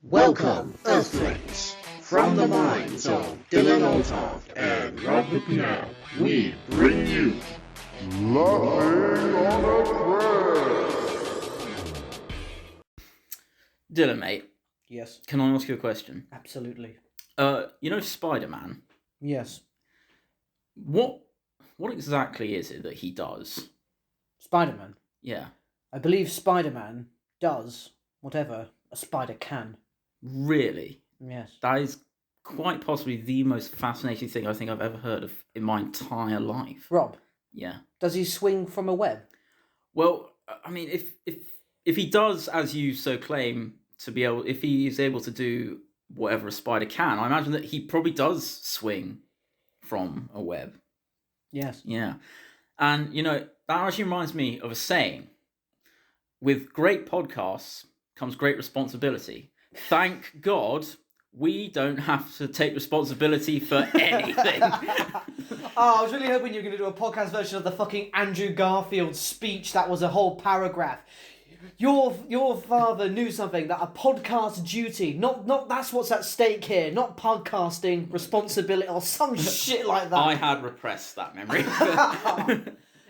Welcome, Earthlings! From the minds of Dylan Oltoft and Rob McNabb, we bring you Laughing on a Prayer! Dylan, mate, Yes, can I ask you a question? absolutely. You know Spider-Man? Yes. What exactly is it that he does? Spider-Man. Yeah. I believe Spider-Man does whatever a spider can. Really? Yes. That is quite possibly the most fascinating thing I think I've ever heard of in my entire life. Rob, Yeah. does he swing from a web? Well, I mean, if he does, as you so claim, if he is able to do whatever a spider can, I imagine that he probably does swing from a web. Yes. Yeah. And, that actually reminds me of a saying. With great podcasts comes great responsibility. Thank God we don't have to take responsibility for anything. I was really hoping you were going to do a podcast version of the fucking Andrew Garfield speech that was a whole paragraph. Your father knew something, that a podcast duty, not that's what's at stake here, not podcasting responsibility or some shit like that. I had repressed that memory.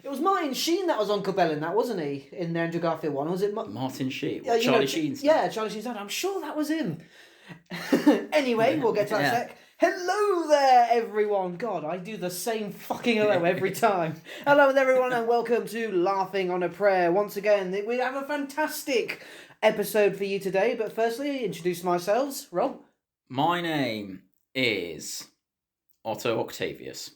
It was Martin Sheen that was Uncle Bell in that, wasn't he? In the Andrew Garfield one, was it? Martin Sheen? Yeah, Charlie Sheen's dad? Yeah, Charlie Sheen's dad. I'm sure that was him. Anyway, we'll get to that in a sec. Hello there, everyone. God, I do the same fucking hello every time. Hello everyone, and welcome to Laughing on a Prayer. Once again, we have a fantastic episode for you today. But firstly, introduce myself, Rob. My name is Otto Octavius,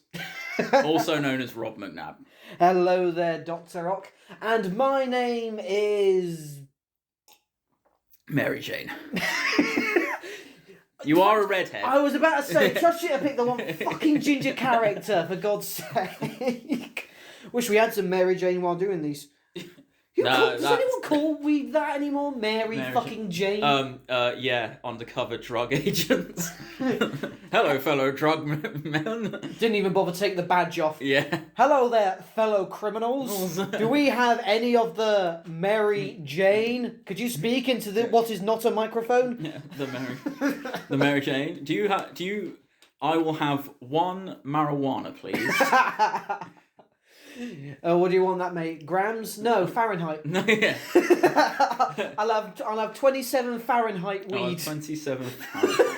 also known as Rob McNabb. Hello there, Dr. Rock. And my name is... Mary Jane. You are a redhead. I was about to say, trust you to pick the one fucking ginger character, for God's sake. Wish we had some Mary Jane while doing these. Does anyone call we that anymore? Mary fucking Jane? Yeah, undercover drug agents. Hello, fellow drug men. Didn't even bother to take the badge off. Yeah. Hello there, fellow criminals. Do we have any of the Mary Jane? Could you speak into what is not a microphone? Yeah, the Mary Jane. I will have one marijuana, please. What do you want that, mate? Grams? No, Fahrenheit. No, yeah. I'll have 27 Fahrenheit weed. I'll have 27 Fahrenheit.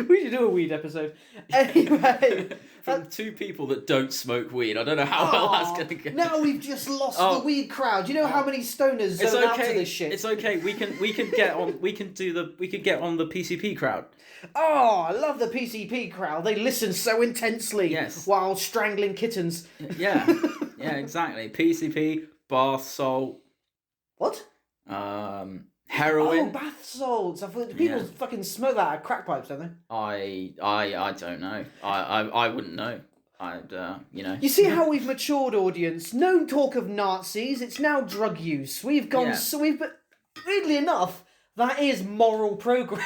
We should do a weed episode. Anyway. From two people that don't smoke weed. I don't know how well that's going to go. Now we've just lost the weed crowd. Do you know how many stoners zone out to this shit? It's okay. We can get on the PCP crowd. Oh, I love the PCP crowd. They listen so intensely while strangling kittens. Yeah. Yeah, exactly. PCP, bath salt. What? Heroin. Oh, bath salts. I thought people fucking smoke that out of crack pipes, don't they? I don't know. I wouldn't know. You see how we've matured, audience? No talk of Nazis. It's now drug use. We've gone. Yeah. But weirdly enough, that is moral progress.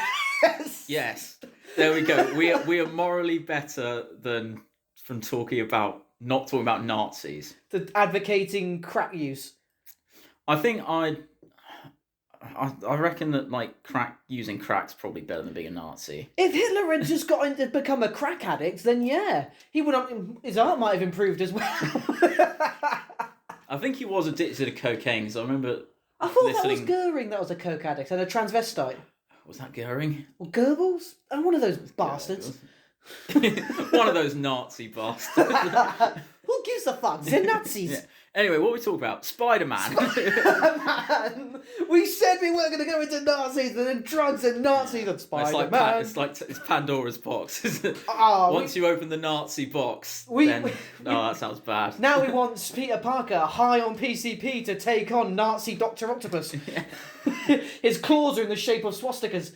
Yes. There we go. We are morally better than from not talking about Nazis. Advocating crack use. I think I reckon that using crack's probably better than being a Nazi. If Hitler had just got to become a crack addict, then he would. His art might have improved as well. I think he was addicted to cocaine, because I remember. I thought that was Goering that was a coke addict and a transvestite. Was that Goering? Or Goebbels? And one of those bastards. One of those Nazi bastards. Who gives a fuck? They're Nazis. Yeah. Anyway, what are we talking about? Spider-Man. Spider-Man. We said we weren't going to go into Nazis, and then drugs and Nazis and Spider-Man. It's Pandora's box, isn't it? Once you open the Nazi box, that sounds bad. Now we want Peter Parker high on PCP to take on Nazi Dr. Octopus. Yeah. His claws are in the shape of swastikas.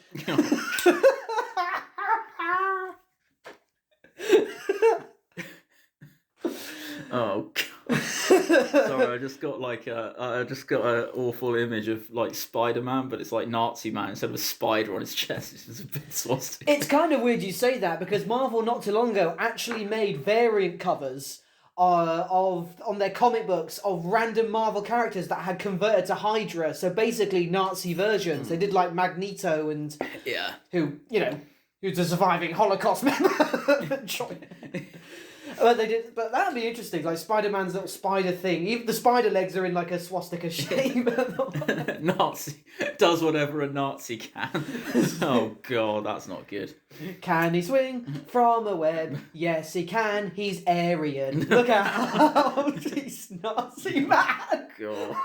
Oh God. Sorry, I just got an awful image of Spider-Man, but it's like Nazi Man instead of a spider on his chest. It's just a big swastika. It's kind of weird you say that, because Marvel not too long ago actually made variant covers on their comic books of random Marvel characters that had converted to Hydra. So basically Nazi versions. They did like Magneto and who's a surviving Holocaust member. But they did. But that'd be interesting. Like Spider-Man's little spider thing. Even the spider legs are in like a swastika shape. Nazi does whatever a Nazi can. Oh god, that's not good. Can he swing from a web? Yes, he can. He's Aryan. Look out! He's Nazi man. God.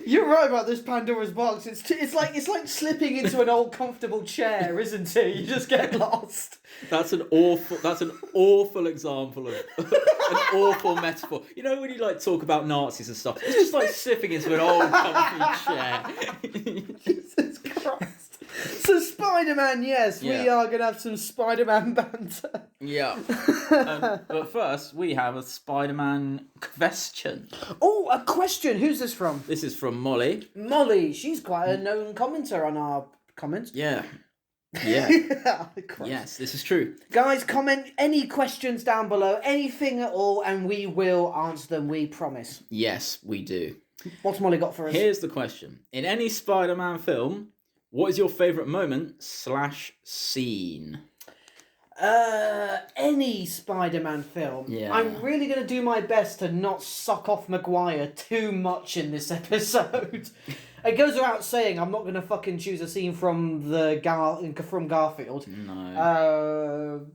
You're right about this Pandora's box. It's like slipping into an old comfortable chair, isn't it? You just get lost. That's an awful example of an awful metaphor. You know when you like talk about Nazis and stuff, it's just like slipping into an old comfy chair. Jesus Christ. So Spider-Man, yes, we are going to have some Spider-Man banter. Yeah. But first, we have a Spider-Man question. Oh, a question. Who's this from? This is from Molly. Molly, she's quite a known commenter on our comments. Yeah. Yes, this is true. Guys, comment any questions down below, anything at all, and we will answer them, we promise. Yes, we do. What's Molly got for us? Here's the question. In any Spider-Man film, what is your favourite moment / scene? Any Spider-Man film. Yeah. I'm really going to do my best to not suck off Maguire too much in this episode. It goes without saying I'm not going to fucking choose a scene from from Garfield. No.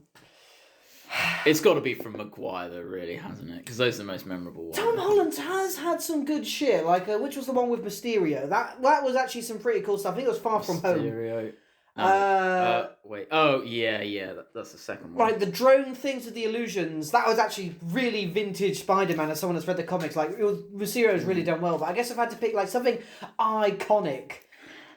It's got to be from Maguire though, really, hasn't it? Because those are the most memorable ones. Tom Holland has had some good shit, like which was the one with Mysterio. That was actually some pretty cool stuff. I think it was Far From Home. Mysterio. Wait. Oh, yeah. That's the second one. Like the drone things with the illusions. That was actually really vintage Spider-Man. As someone that's read the comics, like Mysterio's really done well. But I guess I've had to pick like something iconic.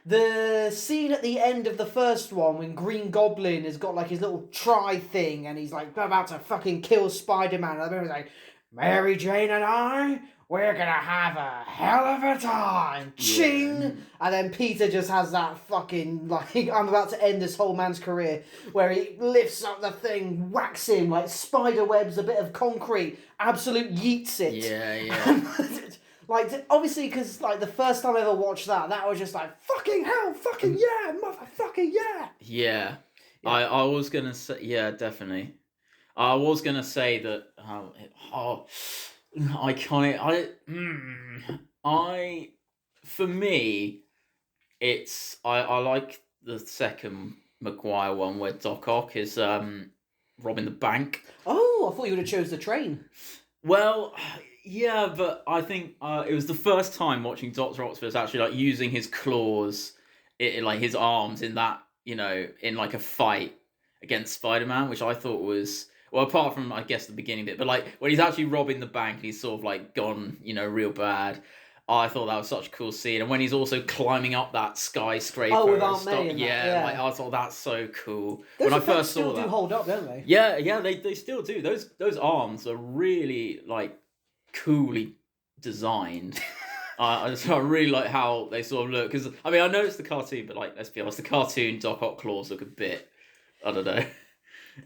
The scene at the end of the first one when Green Goblin has got like his little try thing and he's like about to fucking kill Spider-Man. And I remember like, Mary Jane and I, we're gonna have a hell of a time. Ching! Yeah. And then Peter just has that fucking, like, I'm about to end this whole man's career, where he lifts up the thing, whacks him, like spider webs a bit of concrete, absolute yeets it. Yeah. Like, obviously, because, like, the first time I ever watched that was just like, fucking hell, fucking yeah, motherfucking yeah. Yeah. I was going to say, yeah, definitely. I was going to say that, iconic, for me, it's, I like the second Maguire one where Doc Ock is robbing the bank. Oh, I thought you would have chose the train. Well... Yeah, but I think it was the first time watching Dr. Octopus actually like using his claws, like his arms in that, in like a fight against Spider-Man, which I thought was, well, apart from I guess the beginning bit, but like when he's actually robbing the bank and he's sort of like gone, real bad. I thought that was such a cool scene, and when he's also climbing up that skyscraper. Oh, with Aunt May. Like I thought that's so cool. When I first saw that, still do hold up, don't they? Yeah, they still do. Those arms are really like coolly designed. I really like how they sort of look, because I mean I know it's the cartoon, but like let's be honest, the cartoon Doc Ock claws look a bit, I don't know,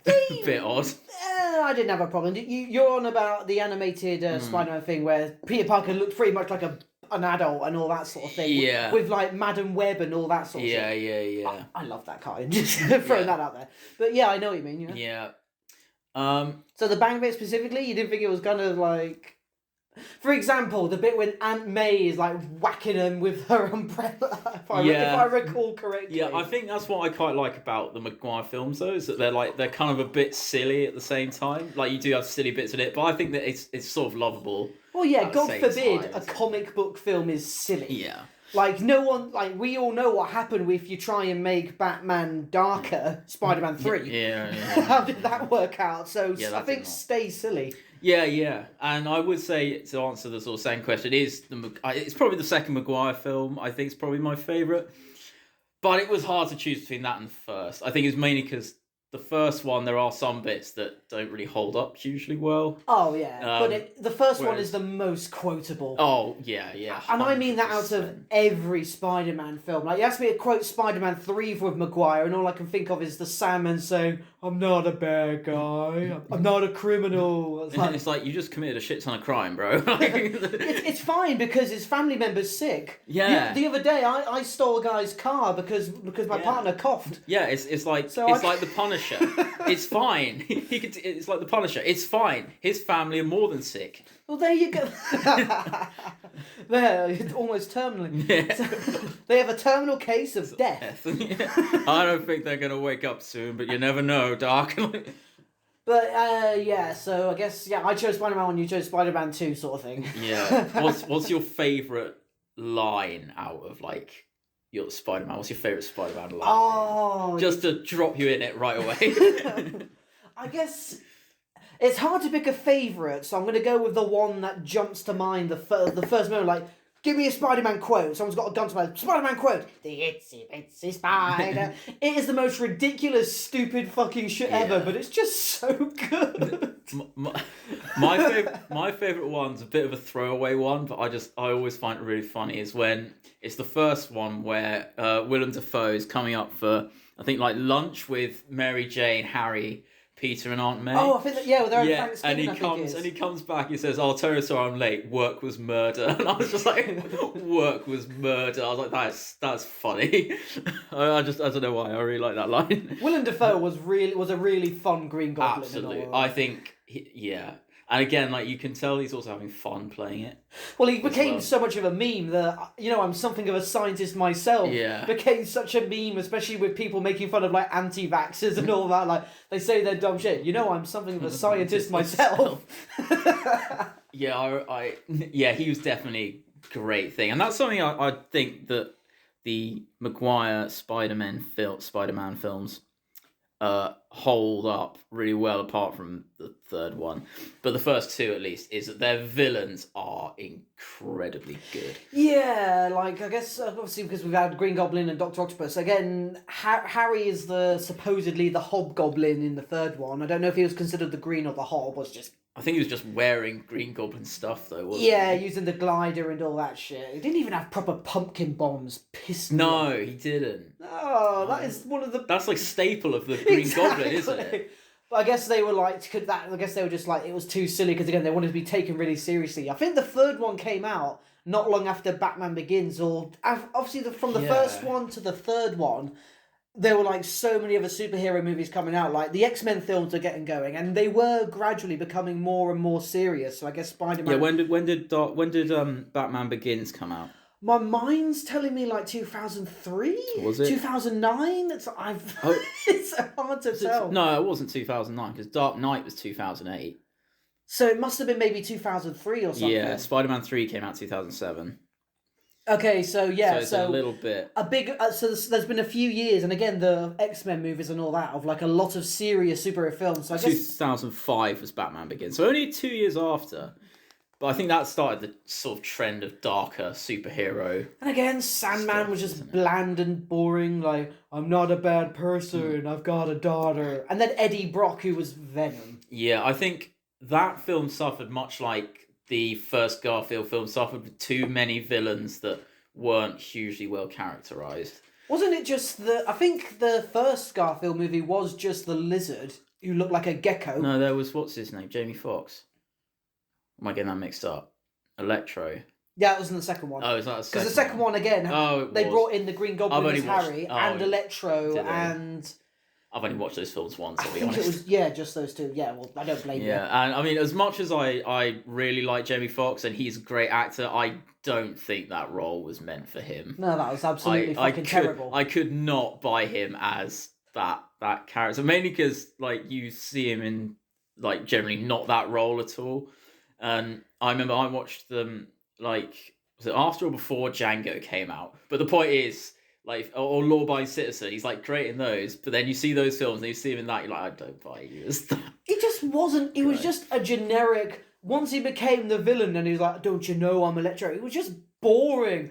a bit odd. I didn't have a problem. You're on about the animated Spider-Man thing where Peter Parker looked pretty much like an adult and all that sort of thing. Yeah. With like Madam Web and all that sort of stuff. Yeah. I love that cartoon. Just throwing that out there. But yeah, I know what you mean. Yeah. So the bang bit specifically, you didn't think it was gonna like. For example, the bit when Aunt May is like whacking him with her umbrella, if I recall correctly. Yeah, I think that's what I quite like about the Maguire films, though, is that they're kind of a bit silly at the same time. Like you do have silly bits in it, but I think that it's sort of lovable. Well, yeah, God forbid a comic book film is silly. Yeah. Like we all know what happened if you try and make Batman darker, Spider-Man 3. Yeah. How did that work out? So I think stay silly. Yeah, and I would say, to answer the sort of same question, it's probably the second Maguire film. I think it's probably my favourite, but it was hard to choose between that and the first. I think it's mainly because the first one, there are some bits that don't really hold up hugely well. Oh yeah, but the first one is the most quotable. Oh yeah, 100%. And I mean that out of every Spider-Man film. Like you asked me to quote Spider-Man 3 with Maguire, and all I can think of is the Sandman saying, I'm not a bad guy. I'm not a criminal. It's like you just committed a shit ton of crime, bro. It's fine because his family member's sick. Yeah. The other day, I stole a guy's car because my partner coughed. Yeah, it's like like the Punisher. It's fine. It's like the Punisher. It's fine. His family are more than sick. Well, there you go. There, almost terminally. Yeah. So, they have a terminal case of death. I don't think they're gonna wake up soon, but you never know, Dark. But yeah, so I guess I chose Spider-Man 1, you chose Spider-Man 2 sort of thing. Yeah. What's your favourite line out of like your Spider-Man? What's your favourite Spider-Man line? Oh, just to drop you in it right away. I guess it's hard to pick a favourite, so I'm going to go with the one that jumps to mind the first moment, like, give me a Spider-Man quote. Someone's got a gun to my Spider-Man quote. The itsy bitsy spider. It is the most ridiculous, stupid fucking shit ever, but it's just so good. My favourite one's a bit of a throwaway one, but I always find it really funny is when it's the first one where Willem Dafoe is coming up for, I think, like lunch with Mary Jane, Harry, Peter and Aunt May. Oh, I think that, they're on Thanksgiving, and he comes back, he says, "I'll tell you, sorry I'm late, work was murder." And I was just like, work was murder. I was like, that's funny. I don't know why, I really like that line. Willem Dafoe was a really fun Green Goblin. Absolutely. I think, and again, like, you can tell he's also having fun playing it. Well, he became so much of a meme that, I'm something of a scientist myself. Yeah. Became such a meme, especially with people making fun of, like, anti-vaxxers and all that. Like, they say they're dumb shit. I'm something of a scientist myself. Yeah, he was definitely a great thing. And that's something I think that the Maguire Spider-Man films hold up really well, apart from the third one, but the first two at least, is that their villains are incredibly good. Yeah, like, I guess obviously because we've had Green Goblin and Dr. Octopus. Again, Harry is supposedly the Hobgoblin in the third one. I don't know if he was considered the Green or the Hob, was just... I think he was just wearing Green Goblin stuff though, wasn't he? Yeah, using the glider and all that shit. He didn't even have proper pumpkin bombs. Pissed me No, off. he didn't. Oh, that is one of the... That's like staple of the Green Goblin, isn't it? But I guess they were like, I guess they were just like, it was too silly because, again, they wanted to be taken really seriously. I think the third one came out not long after Batman Begins, or obviously from the first one to the third one, there were like so many other superhero movies coming out. Like the X-Men films are getting going, and they were gradually becoming more and more serious. So I guess Spider-Man... Yeah, when did Batman Begins come out? My mind's telling me like 2003? Was it? 2009? It's hard to tell. No, it wasn't 2009, because Dark Knight was 2008. So it must have been maybe 2003 or something. Yeah, Spider-Man 3 came out 2007. Okay, so it's a little bit... So there's been a few years, and again, the X-Men movies and all that, of like a lot of serious superhero films. So I guess 2005 was Batman Begins. So only 2 years after... But I think that started the sort of trend of darker superhero. And again, Sandman was just bland and boring. Like, I'm not a bad person. I've got a daughter. And then Eddie Brock, who was Venom. Yeah, I think that film suffered much like the first Garfield film suffered with too many villains that weren't hugely well characterized. Wasn't it just I think the first Garfield movie was just the lizard who looked like a gecko. No, there was, what's his name? Jamie Foxx. Am I getting that mixed up? Electro. Yeah, it was in the second one. Oh, is that the second one? Because the second one, again, they brought in the Green Goblin as Harry and Electro and... I've only watched those films once, I'll be honest. honest. It was, yeah, just those two. Yeah, well, I don't blame you. Yeah, and I mean, as much as I really like Jamie Foxx and he's a great actor, I don't think that role was meant for him. No, that was absolutely terrible. I could not buy him as that character, mainly because, like, you see him in, like, generally not that role at all. And I remember I watched them, like, was it after or before Django came out? But the point is, like, or Law Abiding Citizen, he's, like, great in those. But then you see those films and you see him in that, you're like, I don't buy you as that. It just wasn't, it was just a generic, once he became the villain and he was like, don't you know I'm Electro? It was just boring.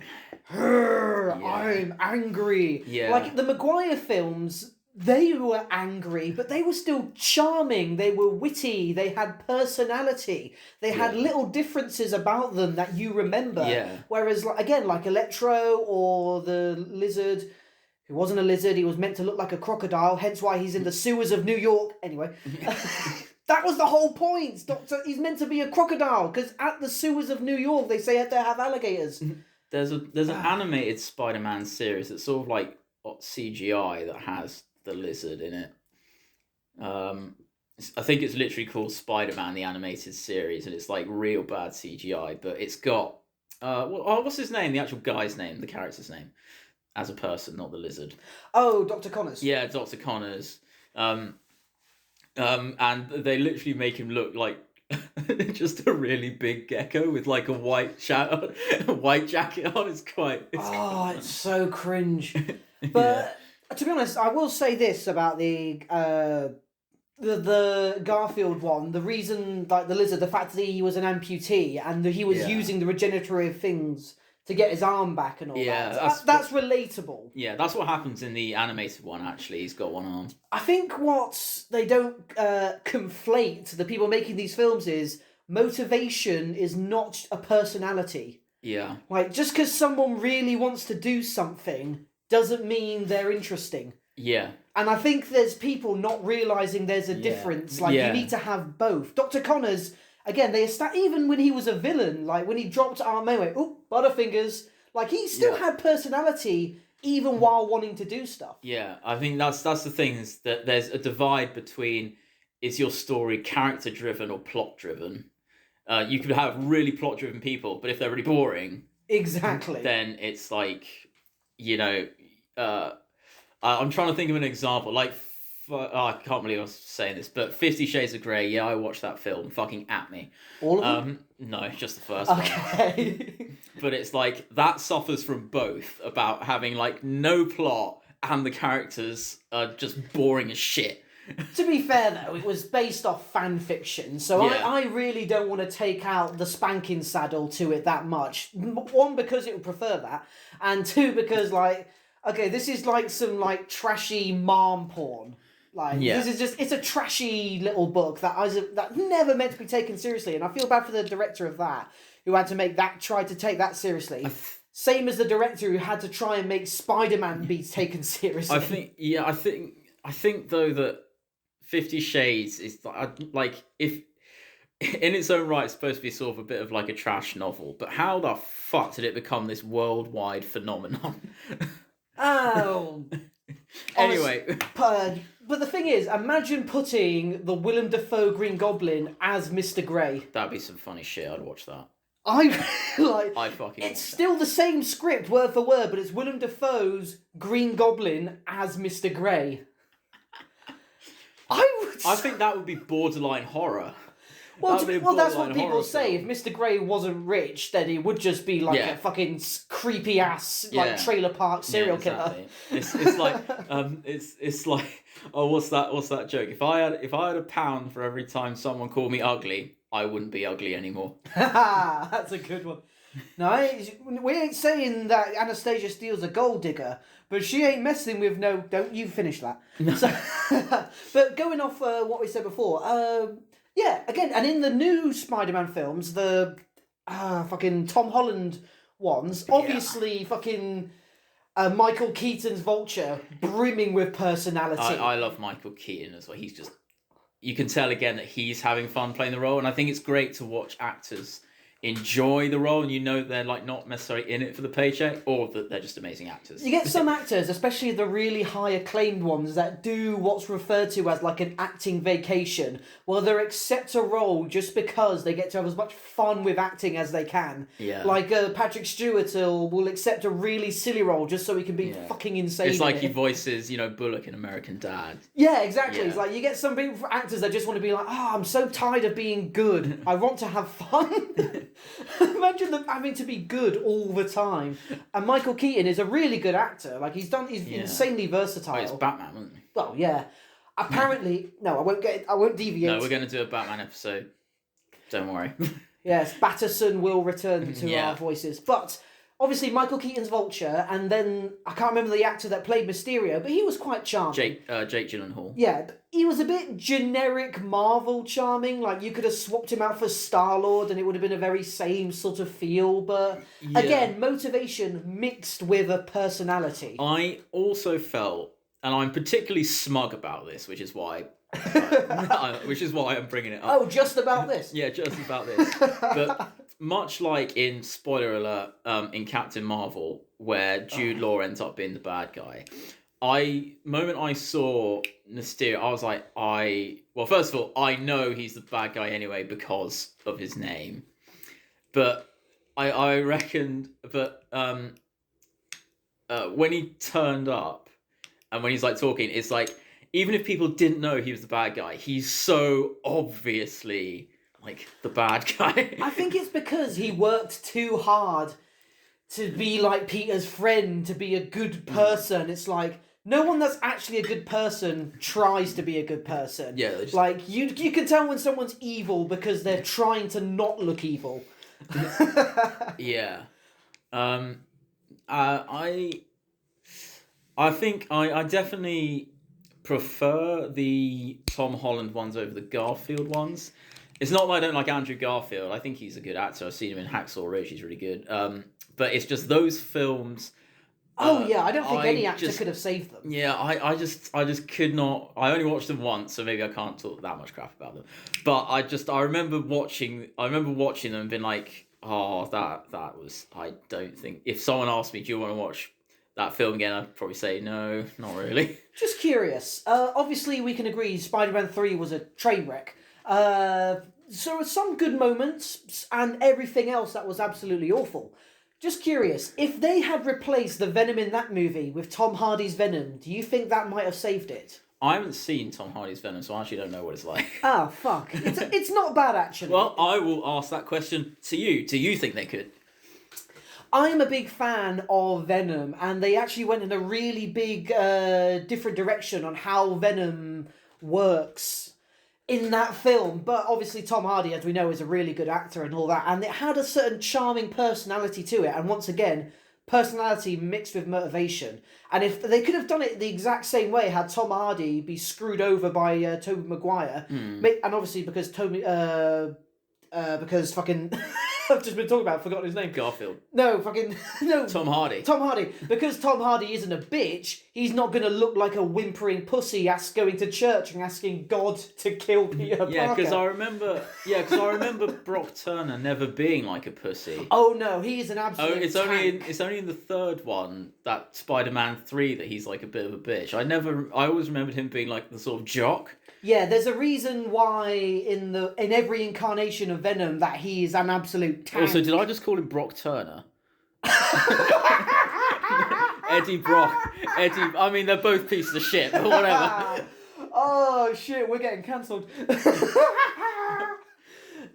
I'm angry. Yeah. Like, the Maguire films... They were angry, but they were still charming. They were witty. They had personality. They had little differences about them that you remember. Yeah. Whereas, again, like Electro or the Lizard, who wasn't a lizard. He was meant to look like a crocodile, hence why he's in the sewers of New York. Anyway, that was the whole point. He's meant to be a crocodile because at the sewers of New York they say they have alligators. There's an animated Spider-Man series that's sort of like CGI that has the lizard in it. I think it's literally called Spider-Man the Animated Series, and it's like real bad CGI, but it's got what's his name? The actual guy's name, the character's name, as a person, not the lizard. Oh, Dr. Connors. Yeah, Dr. Connors. And they literally make him look like just a really big gecko with like a white jacket on. It's so cringe. But to be honest, I will say this about the Garfield one. The reason, like the lizard, the fact that he was an amputee and that he was using the regenerative things to get his arm back and all that. That's relatable. Yeah, that's what happens in the animated one, actually. He's got one arm. I think what they don't conflate, the people making these films, is motivation is not a personality. Yeah. Like, just because someone really wants to do something doesn't mean they're interesting. Yeah. And I think there's people not realising there's a difference. Like, you need to have both. Dr. Connors, again, even when he was a villain, like when he dropped Aunt May, Butterfingers, like he still had personality even while wanting to do stuff. Yeah, I think that's the thing, is that there's a divide between, is your story character driven or plot driven? You could have really plot driven people, but if they're really boring, exactly, then it's like, I'm trying to think of an example. Like, I can't believe I was saying this, but 50 Shades of Grey, yeah, I watched that film. Fucking at me. All of them? No, just the first one. Okay. But it's like, that suffers from both, about having, like, no plot and the characters are just boring as shit. To be fair, though, it was based off fan fiction, so I really don't want to take out the spanking saddle to it that much. One, because it would prefer that, and two, because, like, okay, this is like some, like, trashy mom porn. Like, this is just, it's a trashy little book that never meant to be taken seriously, and I feel bad for the director of that, who had to try to take that seriously. Same as the director who had to try and make Spider-Man be taken seriously. I think though that 50 Shades is like, if in its own right, it's supposed to be sort of a bit of like a trash novel, but how the fuck did it become this worldwide phenomenon? Oh. Anyway. But the thing is, imagine putting the Willem Dafoe Green Goblin as Mr. Grey. That'd be some funny shit. I'd watch that. It's still the same script word for word, but it's Willem Dafoe's Green Goblin as Mr. Grey. I think that would be borderline horror. Well, that's what people say. If Mr. Grey wasn't rich, then he would just be like a fucking creepy ass trailer park serial killer. It's like it's like, oh, what's that joke? If I had £1 for every time someone called me ugly, I wouldn't be ugly anymore. That's a good one. No, we ain't saying that Anastasia Steele's a gold digger, but she ain't messing with no. Don't you finish that? No. So, but going off what we said before. Yeah, again, and in the new Spider-Man films, the fucking Tom Holland ones, obviously fucking Michael Keaton's Vulture, brimming with personality. I love Michael Keaton as well. He's just, you can tell again that he's having fun playing the role, and I think it's great to watch actors enjoy the role, and they're like not necessarily in it for the paycheck, or that they're just amazing actors. You get some actors, especially the really high acclaimed ones, that do what's referred to as like an acting vacation, where they accept a role just because they get to have as much fun with acting as they can. Yeah. Like Patrick Stewart will accept a really silly role just so he can be fucking insane. It's like he voices, Bullock in American Dad. Yeah, exactly. Yeah. It's like you get some people, actors that just want to be like, I'm so tired of being good. I want to have fun. Imagine them having to be good all the time. And Michael Keaton is a really good actor. Like he's insanely versatile. Oh, it's Batman, wasn't he? Well, yeah. Apparently, no, I won't deviate. No, we're going to do a Batman episode. Don't worry. Yes, Batterson will return to our voices. But obviously Michael Keaton's Vulture, and then I can't remember the actor that played Mysterio, but he was quite charming. Jake Gyllenhaal. Yeah, he was a bit generic Marvel charming. Like, you could have swapped him out for Star-Lord and it would have been a very same sort of feel. But again, motivation mixed with a personality. I also felt, and I'm particularly smug about this, which is why I'm bringing it up. Oh, just about this? Yeah, just about this. But much like in, spoiler alert, in Captain Marvel, where Jude Law ends up being the bad guy, moment I saw Mysterio, I was like, well, first of all, I know he's the bad guy anyway because of his name. But I reckoned, when he turned up and when he's like talking, it's like, even if people didn't know he was the bad guy, he's so obviously like the bad guy. I think it's because he worked too hard to be like Peter's friend, to be a good person. It's like, no one that's actually a good person tries to be a good person. Yeah, like you can tell when someone's evil because they're trying to not look evil. Yeah. I think I definitely prefer the Tom Holland ones over the Garfield ones. It's not that I don't like Andrew Garfield. I think he's a good actor. I've seen him in Hacksaw Ridge. He's really good. But it's just those films. I don't think any actor could have saved them. Yeah, I just could not. I only watched them once, so maybe I can't talk that much crap about them. But I remember watching them and being like, oh, that was. I don't think, if someone asked me, do you want to watch that film again, I'd probably say no, not really. Just curious. Obviously, we can agree Spider-Man 3 was a train wreck. So some good moments and everything else that was absolutely awful. Just curious, if they had replaced the Venom in that movie with Tom Hardy's Venom, do you think that might have saved it? I haven't seen Tom Hardy's Venom, so I actually don't know what it's like. Ah, fuck. It's not bad, actually. Well, I will ask that question to you. Do you think they could? I'm a big fan of Venom, and they actually went in a really big, different direction on how Venom works in that film. But obviously Tom Hardy, as we know, is a really good actor and all that, and it had a certain charming personality to it, and once again, personality mixed with motivation. And if they could have done it the exact same way, had Tom Hardy be screwed over by Tobey Maguire, and obviously because because fucking I've just been talking about, forgotten his name. Garfield. No. Tom Hardy. Tom Hardy. Because Tom Hardy isn't a bitch, he's not going to look like a whimpering pussy going to church and asking God to kill Peter Parker. Yeah, because I remember Brock Turner never being like a pussy. Oh no, he is an absolute It's only in the third one, that Spider-Man 3, that he's like a bit of a bitch. I always remembered him being like the sort of jock. Yeah, there's a reason why in every incarnation of Venom that he is an absolute tank. Also, did I just call him Brock Turner? Eddie Brock. I mean, they're both pieces of shit, but whatever. Oh shit, we're getting cancelled.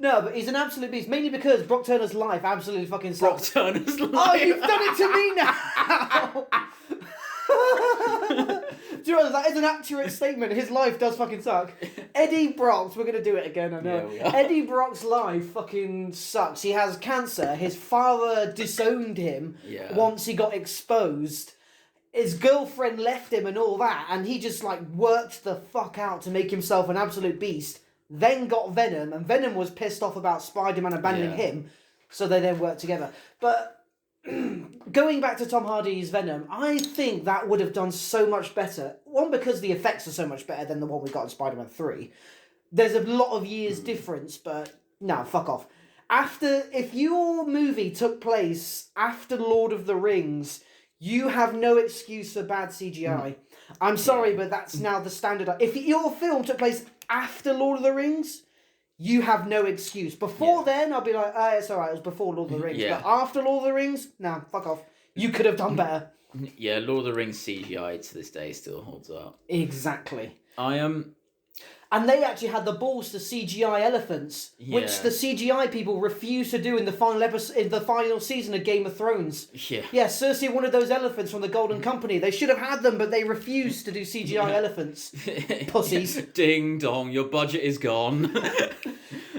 No, but he's an absolute beast, mainly because Brock Turner's life absolutely fucking sucks. Brock Turner's life. Oh, you've done it to me now! Do you know, that is an accurate statement. His life does fucking suck. Eddie Brock's, we're going to do it again, I know. Yeah, we are. Eddie Brock's life fucking sucks. He has cancer. His father disowned him once he got exposed. His girlfriend left him and all that, and he just like worked the fuck out to make himself an absolute beast. Then got Venom, and Venom was pissed off about Spider-Man abandoning him, so they then worked together. But going back to Tom Hardy's Venom, I think that would have done so much better. One, because the effects are so much better than the one we got in Spider-Man 3. There's a lot of years difference, but no, fuck off. If your movie took place after Lord of the Rings, you have no excuse for bad CGI. I'm sorry, but that's now the standard. If your film took place after Lord of the Rings, you have no excuse. Before then, I'll be like, it's alright, it was before Lord of the Rings. Yeah. But after Lord of the Rings, nah, fuck off. You could have done better. Yeah, Lord of the Rings CGI to this day still holds up. Exactly. And they actually had the balls to CGI elephants, which the CGI people refused to do in the final episode, in the final season of Game of Thrones. Yeah. Yeah, Cersei wanted those elephants from the Golden Company. They should have had them, but they refused to do CGI elephants. Pussies. Ding dong, your budget is gone.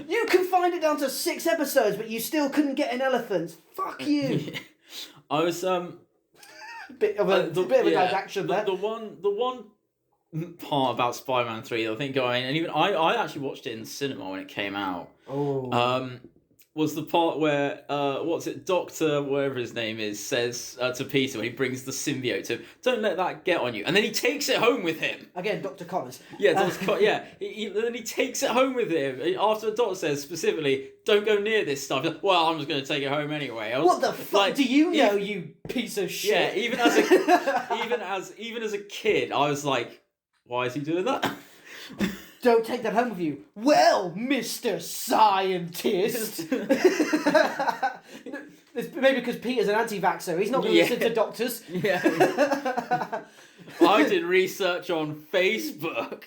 You confined it down to 6 episodes, but you still couldn't get an elephant. Fuck you. I was bit of a guy's action there. The one part about Spider-Man 3 I think going, and even I actually watched it in the cinema when it came out. Was the part where Doctor whatever his name is says to Peter when he brings the symbiote to him, don't let that get on you, and then he takes it home with him. Again, Dr. Connors. Yeah, then he takes it home with him after the Doctor says specifically, don't go near this stuff. Like, well, I'm just going to take it home anyway. What the fuck do you know, you piece of shit? Yeah, even as a kid, I was like, why is he doing that? Don't take that home with you. Well, Mr. Scientist. Maybe because Peter's an anti-vaxxer. He's not going to listen to doctors. Yeah. I did research on Facebook.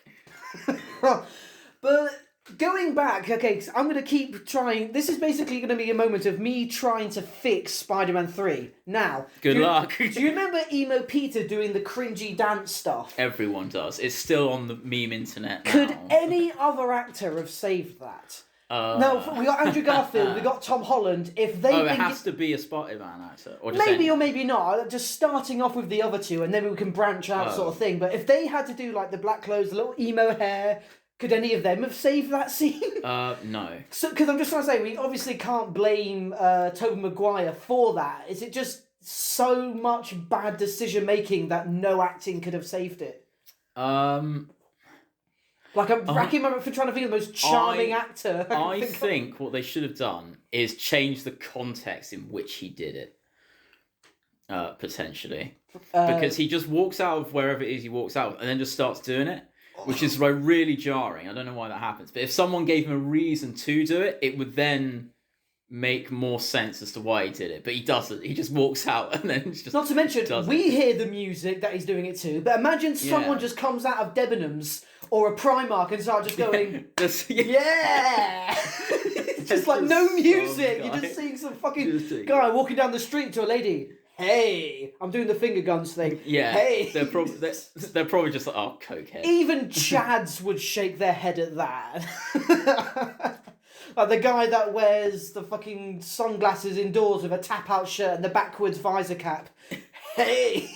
But going back, okay, I'm going to keep trying. This is basically going to be a moment of me trying to fix Spider-Man 3. Now, good luck. Do you remember Emo Peter doing the cringy dance stuff? Everyone does. It's still on the meme internet now. Could any other actor have saved that? No, we got Andrew Garfield, we got Tom Holland. If they it has to be a Spider-Man actor, or just maybe or maybe not. Just starting off with the other two, and then we can branch out, sort of thing. But if they had to do like the black clothes, the little emo hair. Could any of them have saved that scene? No. So, because I'm just trying to say, we obviously can't blame Tobey Maguire for that. Is it just so much bad decision making that no acting could have saved it? I'm racking my for trying to think of the most charming actor. I think what they should have done is change the context in which he did it. Potentially, because he just walks out of wherever it is he walks out of, and then just starts doing it. Which is like really jarring. I don't know why that happens. But if someone gave him a reason to do it, it would then make more sense as to why he did it. But he doesn't. He just walks out and then just... Not to mention, we hear the music that he's doing it to. But imagine someone just comes out of Debenhams or a Primark and starts just going, yeah! It's just like no music. You're just seeing some fucking guy walking down the street to a lady. Hey, I'm doing the finger guns thing. Yeah, hey, they're probably just like, oh, cokehead. Even Chads would shake their head at that. Like the guy that wears the fucking sunglasses indoors with a tap-out shirt and the backwards visor cap. Hey.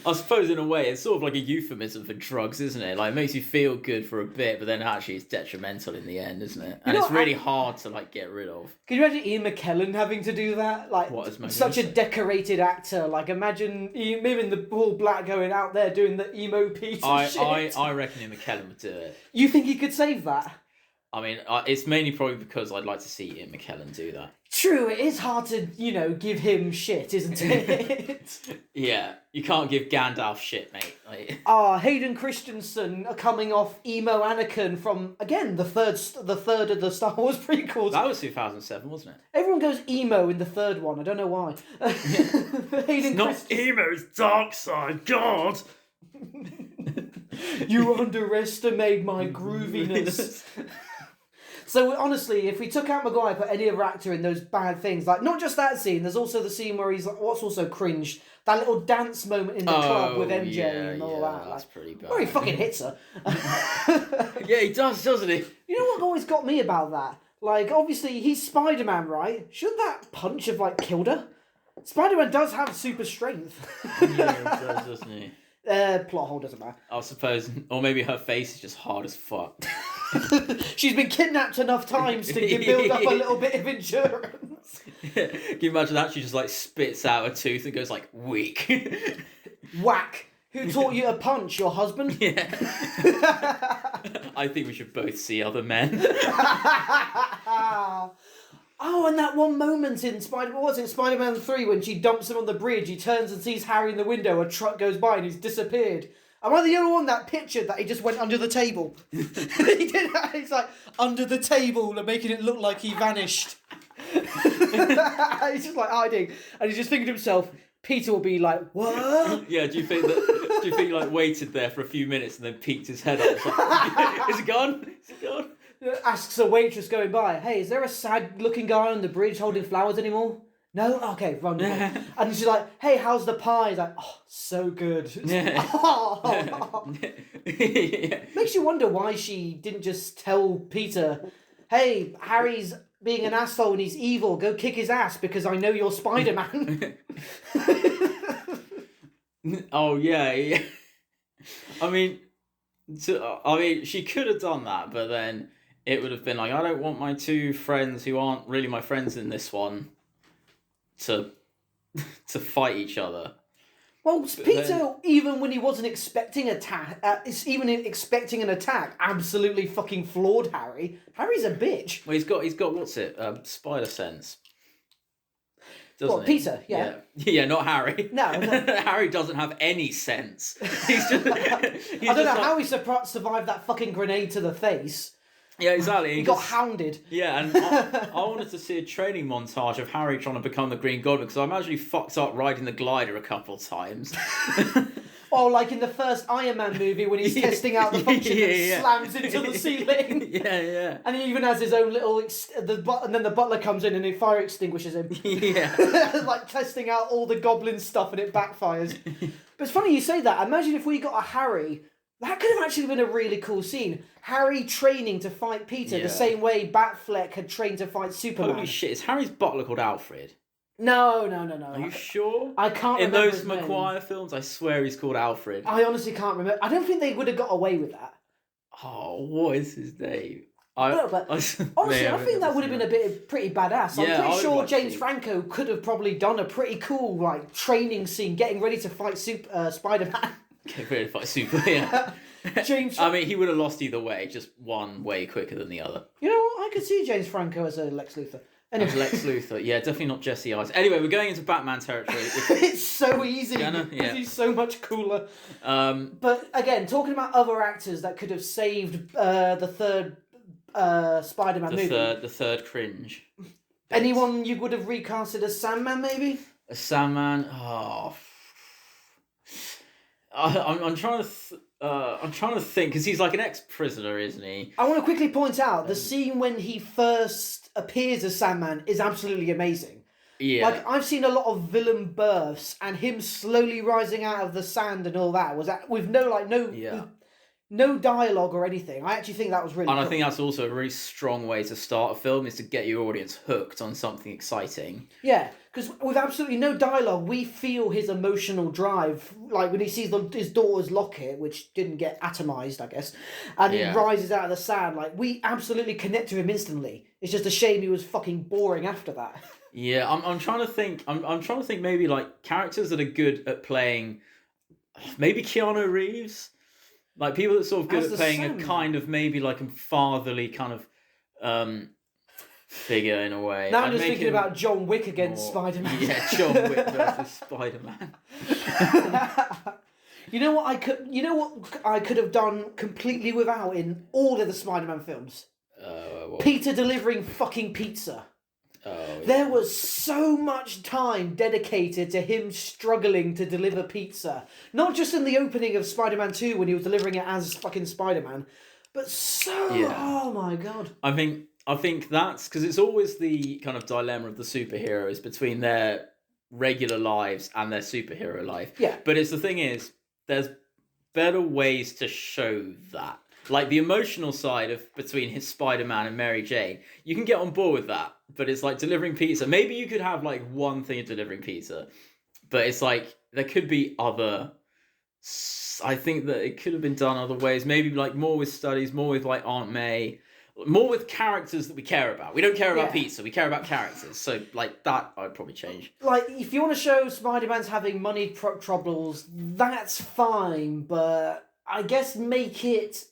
I suppose in a way it's sort of like a euphemism for drugs, isn't it? Like it makes you feel good for a bit, but then actually it's detrimental in the end, isn't it? And it's really hard to like get rid of. Can you imagine Ian McKellen having to do that? Like such a decorated actor. Like imagine him in the all black going out there doing the emo Peter shit. I reckon Ian McKellen would do it. You think he could save that? I mean, it's mainly probably because I'd like to see Ian McKellen do that. True, it is hard to, give him shit, isn't it? Yeah, you can't give Gandalf shit, mate. Like... Hayden Christensen coming off emo Anakin from, again, the third of the Star Wars prequels. That was 2007, wasn't it? Everyone goes emo in the third one, I don't know why. It's not emo, it's dark side, God! You underestimate my grooviness. So honestly, if we took out Maguire, put any other actor in those bad things, like not just that scene, there's also the scene where he's like, what's also cringe, that little dance moment in the club with MJ and all that. That's pretty bad. Where he fucking hits her. Yeah, he does, doesn't he? You know what always got me about that? Like, obviously, he's Spider-Man, right? Shouldn't that punch have, like, killed her? Spider-Man does have super strength. Yeah, he does, doesn't he? Plot hole doesn't matter. I suppose, or maybe her face is just hard as fuck. She's been kidnapped enough times to build up a little bit of endurance. Can you imagine that? She just like spits out a tooth and goes like, weak. Whack. Who taught you to punch? Your husband? Yeah. I think we should both see other men. Oh, and that one moment in Spider-Man 3 when she dumps him on the bridge, he turns and sees Harry in the window, a truck goes by and he's disappeared. Am I the only one that pictured that he just went under the table? He did that. He's like, under the table and making it look like he vanished. He's just like hiding. And he's just thinking to himself, Peter will be like, what? Yeah, do you think he like waited there for a few minutes and then peeked his head up? Like, is it gone? Is it gone? Asks a waitress going by, hey, is there a sad-looking guy on the bridge holding flowers anymore? No? Okay, run. And she's like, hey, how's the pie? He's like, oh, so good. Yeah. Makes you wonder why she didn't just tell Peter, hey, Harry's being an asshole and he's evil. Go kick his ass because I know you're Spider-Man. Oh yeah. I mean, she could have done that, but then it would have been like, I don't want my two friends who aren't really my friends in this one to fight each other. Well, Peter, even when he wasn't expecting expecting an attack, absolutely fucking floored Harry. Harry's a bitch. Well, he's got what's it? Spider sense. What, Peter? Yeah. Yeah, not Harry. No. Harry doesn't have any sense. He's just. I don't know how he survived that fucking grenade to the face. Yeah, exactly. He got hounded. Yeah, and I wanted to see a training montage of Harry trying to become the Green Goblin, because I imagine he fucked up riding the glider a couple times. Oh, like in the first Iron Man movie when he's testing out the function and slams into the ceiling. Yeah. And he even has his own little... and then the butler comes in and he fire extinguishes him. Yeah. Like testing out all the goblin stuff and it backfires. But it's funny you say that. Imagine if we got a Harry... That could have actually been a really cool scene. Harry training to fight Peter the same way Batfleck had trained to fight Superman. Holy shit, is Harry's butler called Alfred? No. Are you sure? I can't remember. In those Maguire films, I swear he's called Alfred. I honestly can't remember. I don't think they would have got away with that. Oh, what is his name? Honestly, I think that would have been pretty badass. I'm pretty sure James Franco could have probably done a pretty cool training scene, getting ready to fight Spider-Man. Get ready to fight Superman. James. I mean, he would have lost either way, just one way quicker than the other. You know what? I could see James Franco as a Lex Luthor. Anyway. As Lex Luthor, yeah, definitely not Jesse Eisenberg. Anyway, we're going into Batman territory. It's so easy because he's so much cooler. But again, talking about other actors that could have saved the third Spider-Man movie. The third cringe. Anyone you would have recasted as Sandman, maybe? A Sandman? Oh. I'm trying to think, because he's like an ex-prisoner, isn't he? I want to quickly point out the scene when he first appears as Sandman is absolutely amazing. Yeah. Like, I've seen a lot of villain births, and him slowly rising out of the sand and all that was with no dialogue or anything. I actually think that was really cool. I think that's also a really strong way to start a film, is to get your audience hooked on something exciting. Yeah, because with absolutely no dialogue, we feel his emotional drive. Like when he sees his daughter's locket, which didn't get atomized, I guess, and he rises out of the sand, like we absolutely connect to him instantly. It's just a shame he was fucking boring after that. Yeah, I'm trying to think. I'm trying to think maybe like characters that are good at playing. Maybe Keanu Reeves. Like, people that are sort of good at playing a kind of, maybe, like, a fatherly kind of figure, in a way. Now I'm just thinking about John Wick against Spider-Man. Yeah, John Wick versus Spider-Man. You know what I could have done completely without in all of the Spider-Man films? Peter delivering fucking pizza. There was so much time dedicated to him struggling to deliver pizza. Not just in the opening of Spider-Man 2 when he was delivering it as fucking Spider-Man, but oh my god. I think that's because it's always the kind of dilemma of the superheroes between their regular lives and their superhero life. Yeah. But the thing is, there's better ways to show that. Like the emotional side of between his Spider-Man and Mary Jane, you can get on board with that. But it's like delivering pizza. Maybe you could have like one thing of delivering pizza, but it's like there could be other. I think that it could have been done other ways. Maybe like more with studies, more with like Aunt May, more with characters that we care about. We don't care about pizza. We care about characters. So like that, I'd probably change. Like if you want to show Spider-Man's having money troubles, that's fine, but. I guess make it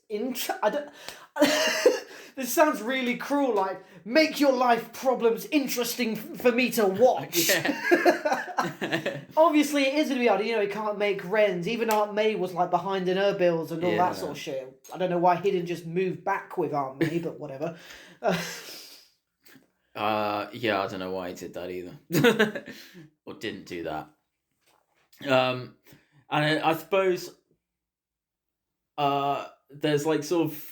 This sounds really cruel. Like, make your life problems interesting for me to watch. Yeah. Obviously, it is going to be hard. You know, he can't make rent. Even Aunt May was like behind in her bills and all that sort of shit. I don't know why he didn't just move back with Aunt May, but whatever. I don't know why he did that either, or didn't do that. And I suppose. There's like sort of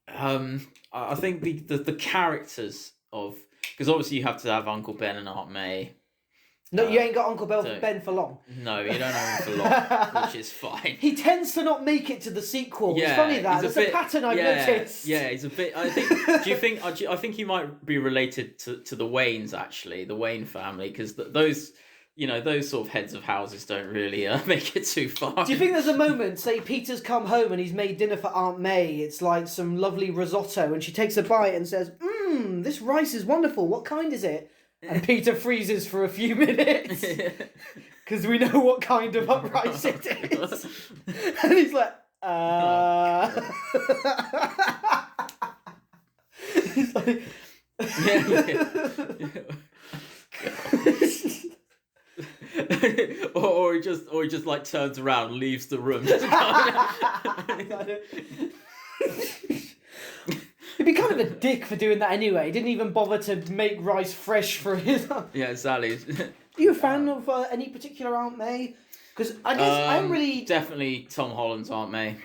I think the characters of, because obviously you have to have Uncle Ben and Aunt May, No, you ain't got Uncle so- Ben for long. No, you don't have him for long, which is fine. He tends to not make it to the sequel. Yeah, it's funny that. he's There's a pattern I've noticed. Yeah, he's a bit. I think. Do you think? I think he might be related to the Waynes, actually, the Wayne family, because those, those sort of heads of houses don't really make it too far. Do you think there's a moment, say Peter's come home and he's made dinner for Aunt May? It's like some lovely risotto, and she takes a bite and says, this rice is wonderful. What kind is it? And Peter freezes for a few minutes because we know what kind of rice it is. And he's like, He's like... or he just like turns around and leaves the room. He'd be kind of a dick for doing that anyway. He didn't even bother to make rice fresh for his... Yeah, Sally's. Are you a fan of any particular Aunt May? Because I guess I'm really... Definitely Tom Holland's Aunt May.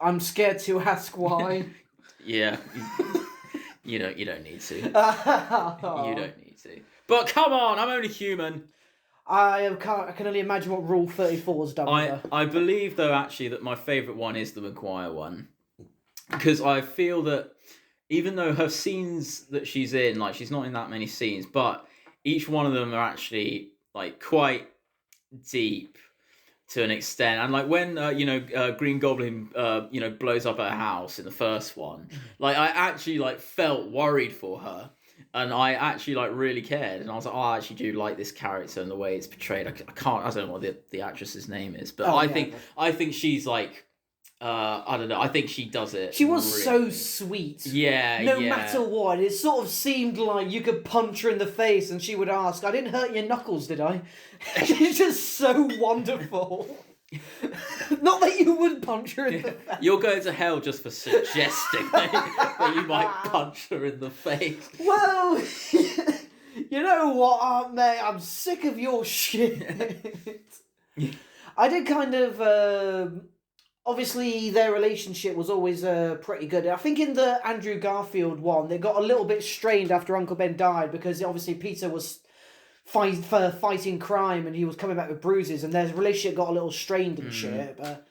I'm scared to ask why. Yeah. You don't need to. You don't need to. But come on, I'm only human. I can only imagine what Rule 34 has done with her. I believe, though, actually, that my favourite one is the Maguire one. Because I feel that even though her scenes that she's in, like, she's not in that many scenes, but each one of them are actually, like, quite deep to an extent. And, like, when, Green Goblin, blows up her house in the first one, like, I actually, like, felt worried for her. And I actually, like, really cared. And I was like, I actually do like this character and the way it's portrayed. I don't know what the actress's name is, but I think she's, like... I don't know. I think she does it. She was really. so sweet. Yeah, No matter what. It sort of seemed like you could punch her in the face and she would ask, I didn't hurt your knuckles, did I? She's just so wonderful. Not that you would punch her in the face. You're going to hell just for suggesting that you might punch her in the face. Well, you know what, Aunt May? I'm sick of your shit. I did kind of... Obviously, their relationship was always pretty good. I think in the Andrew Garfield one, they got a little bit strained after Uncle Ben died because obviously Peter was fighting crime and he was coming back with bruises and their relationship got a little strained and shit. But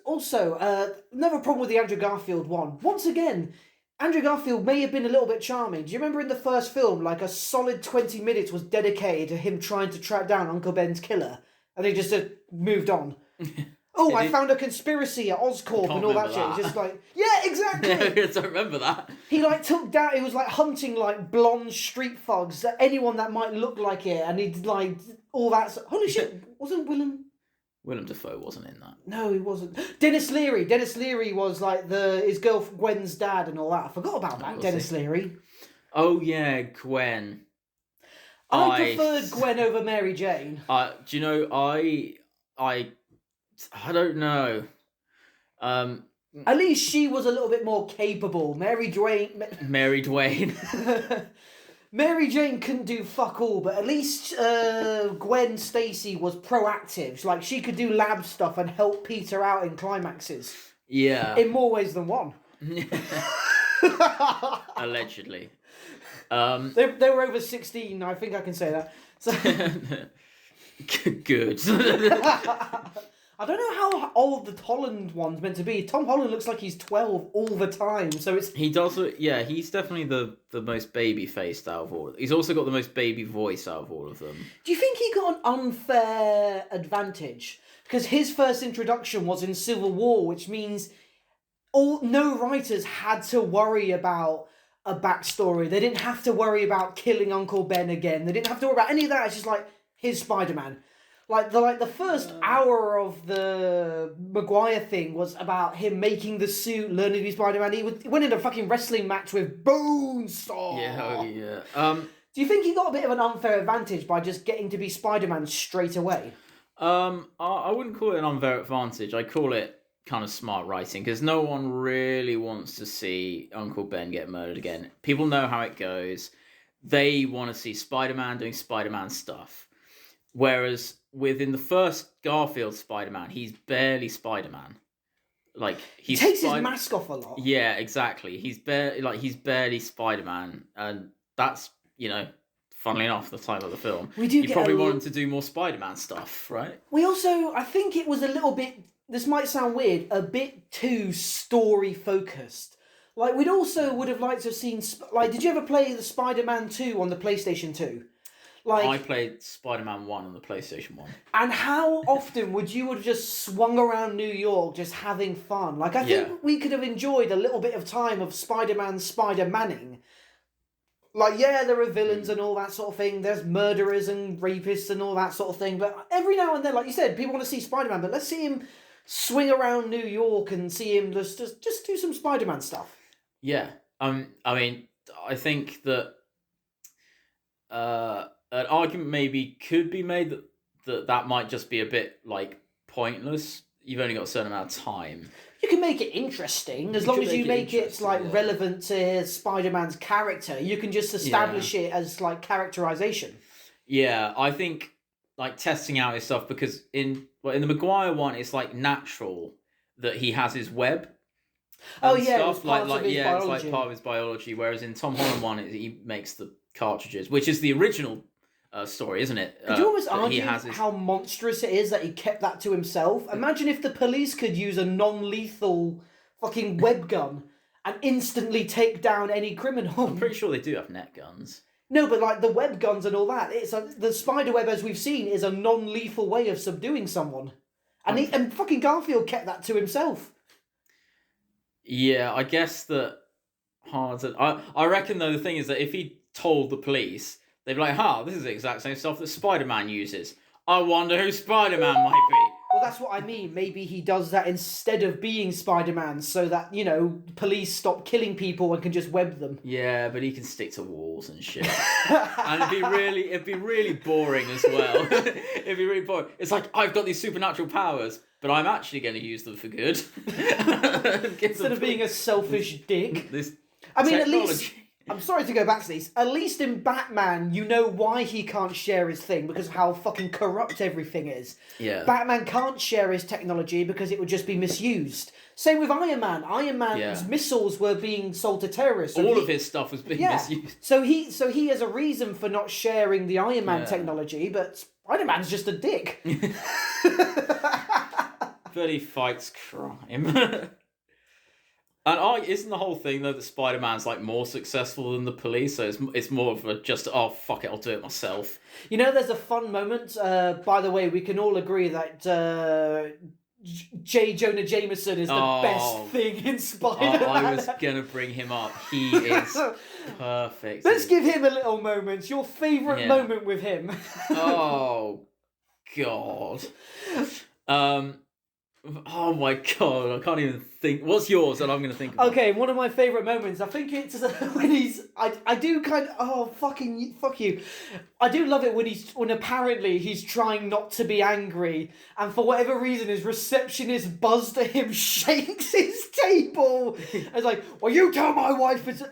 also, another problem with the Andrew Garfield one. Once again, Andrew Garfield may have been a little bit charming. Do you remember in the first film, like a solid 20 minutes was dedicated to him trying to track down Uncle Ben's killer? And he just moved on. Oh, I found a conspiracy at Oscorp and all that shit. It's just like, yeah, exactly. I don't remember that. He took down. He was hunting blonde street thugs, anyone that might look like it, and he'd all that. Holy shit! Wasn't Willem Dafoe wasn't in that. No, he wasn't. Dennis Leary. Dennis Leary was his girl Gwen's dad and all that. I forgot about that. Dennis Leary. Oh yeah, Gwen. I preferred Gwen over Mary Jane. Do you know I don't know. At least she was a little bit more capable. Mary Jane. Mary Jane couldn't do fuck all, but at least Gwen Stacy was proactive. She could do lab stuff and help Peter out in climaxes. Yeah. In more ways than one. Allegedly. They were over 16. I think I can say that. So... Good. I don't know how old the Holland one's meant to be. Tom Holland looks like he's 12 all the time, so it's... He does, yeah, he's definitely the most baby-faced out of all. He's also got the most baby voice out of all of them. Do you think he got an unfair advantage? Because his first introduction was in Civil War, which means no writers had to worry about a backstory. They didn't have to worry about killing Uncle Ben again. They didn't have to worry about any of that. It's just here's Spider-Man. The first hour of the Maguire thing was about him making the suit, learning to be Spider-Man. He went in a fucking wrestling match with Bonesaw. Yeah. Do you think he got a bit of an unfair advantage by just getting to be Spider-Man straight away? I wouldn't call it an unfair advantage. I call it kind of smart writing because no one really wants to see Uncle Ben get murdered again. People know how it goes. They want to see Spider-Man doing Spider-Man stuff. Whereas within the first Garfield Spider-Man, he's barely Spider-Man. He takes his mask off a lot. Yeah, exactly. He's barely Spider-Man, and that's funnily enough, the title of the film. We do You probably want him to do more Spider-Man stuff, right? We also, I think it was a little bit, this might sound weird, a bit too story-focused. Like, would have liked to have seen, like, did you ever play the Spider-Man 2 on the PlayStation 2? Like, I played Spider-Man 1 on the PlayStation 1. And how often would you have just swung around New York just having fun? Like, I think we could have enjoyed a little bit of time of Spider-Man Spider-Manning. Like, yeah, there are villains and all that sort of thing. There's murderers and rapists and all that sort of thing. But every now and then, like you said, people want to see Spider-Man. But let's see him swing around New York and see him just do some Spider-Man stuff. Yeah. I mean, I think that an argument maybe could be made that might just be a bit, like, pointless. You've only got a certain amount of time. You can make it interesting as long as you make it like relevant to Spider-Man's character. You can just establish it as like characterization. Yeah, I think like testing out his stuff because in the Maguire one, it's like natural that he has his web. Oh yeah, stuff. It's like part of his biology. Whereas in Tom Holland one, he makes the cartridges, which is the original story, isn't it? Could you almost argue how monstrous it is that he kept that to himself? Imagine if the police could use a non-lethal fucking web gun and instantly take down any criminal. I'm pretty sure they do have net guns. No, but like the web guns and all that, the spider web as we've seen is a non-lethal way of subduing someone, and fucking Garfield kept that to himself. Yeah, I guess that I reckon though the thing is that if he told the police, they'd be like, this is the exact same stuff that Spider-Man uses. I wonder who Spider-Man might be. Well, that's what I mean. Maybe he does that instead of being Spider-Man so that, police stop killing people and can just web them. Yeah, but he can stick to walls and shit. And it'd be really boring as well. It'd be really boring. It's like, I've got these supernatural powers, but I'm actually going to use them for good. Instead of being a selfish dick. At least... I'm sorry to go back to these. At least in Batman, you know why he can't share his thing, because of how fucking corrupt everything is. Yeah. Batman can't share his technology because it would just be misused. Same with Iron Man. Iron Man's missiles were being sold to terrorists. So all of his stuff was being misused. So he has a reason for not sharing the Iron Man technology, but Spider-Man's just a dick. But he fights crime. And isn't the whole thing though that Spider-Man's like more successful than the police? So it's more of a just fuck it, I'll do it myself. There's a fun moment. By the way, we can all agree that J. Jonah Jameson is the best thing in Spider-Man. I was gonna bring him up. He is perfect. Let's give him a little moment. Your favourite moment with him. Oh God. Oh my God, I can't even think. What's yours? And I'm going to think about Okay, one of my favourite moments, I think it's when he's... I do kind of... fuck you. I do love it when apparently he's trying not to be angry, and for whatever reason his receptionist buzz to him shakes his table. And it's like, well, you tell my wife it's...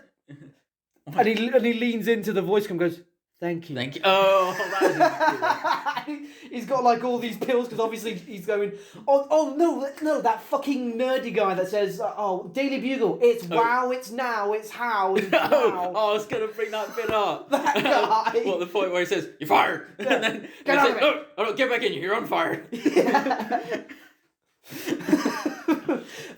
And he leans into the voice and goes... Thank you. Thank you. Oh, that is good. He's got like all these pills because obviously he's going. Oh no! That fucking nerdy guy that says, Daily Bugle. It's wow. It's now. It's how. It's now. I was gonna bring that bit up. That guy. What, the point where he says you're fired, Yeah. and then Get out of it. No, get back in. You're unfired. Yeah.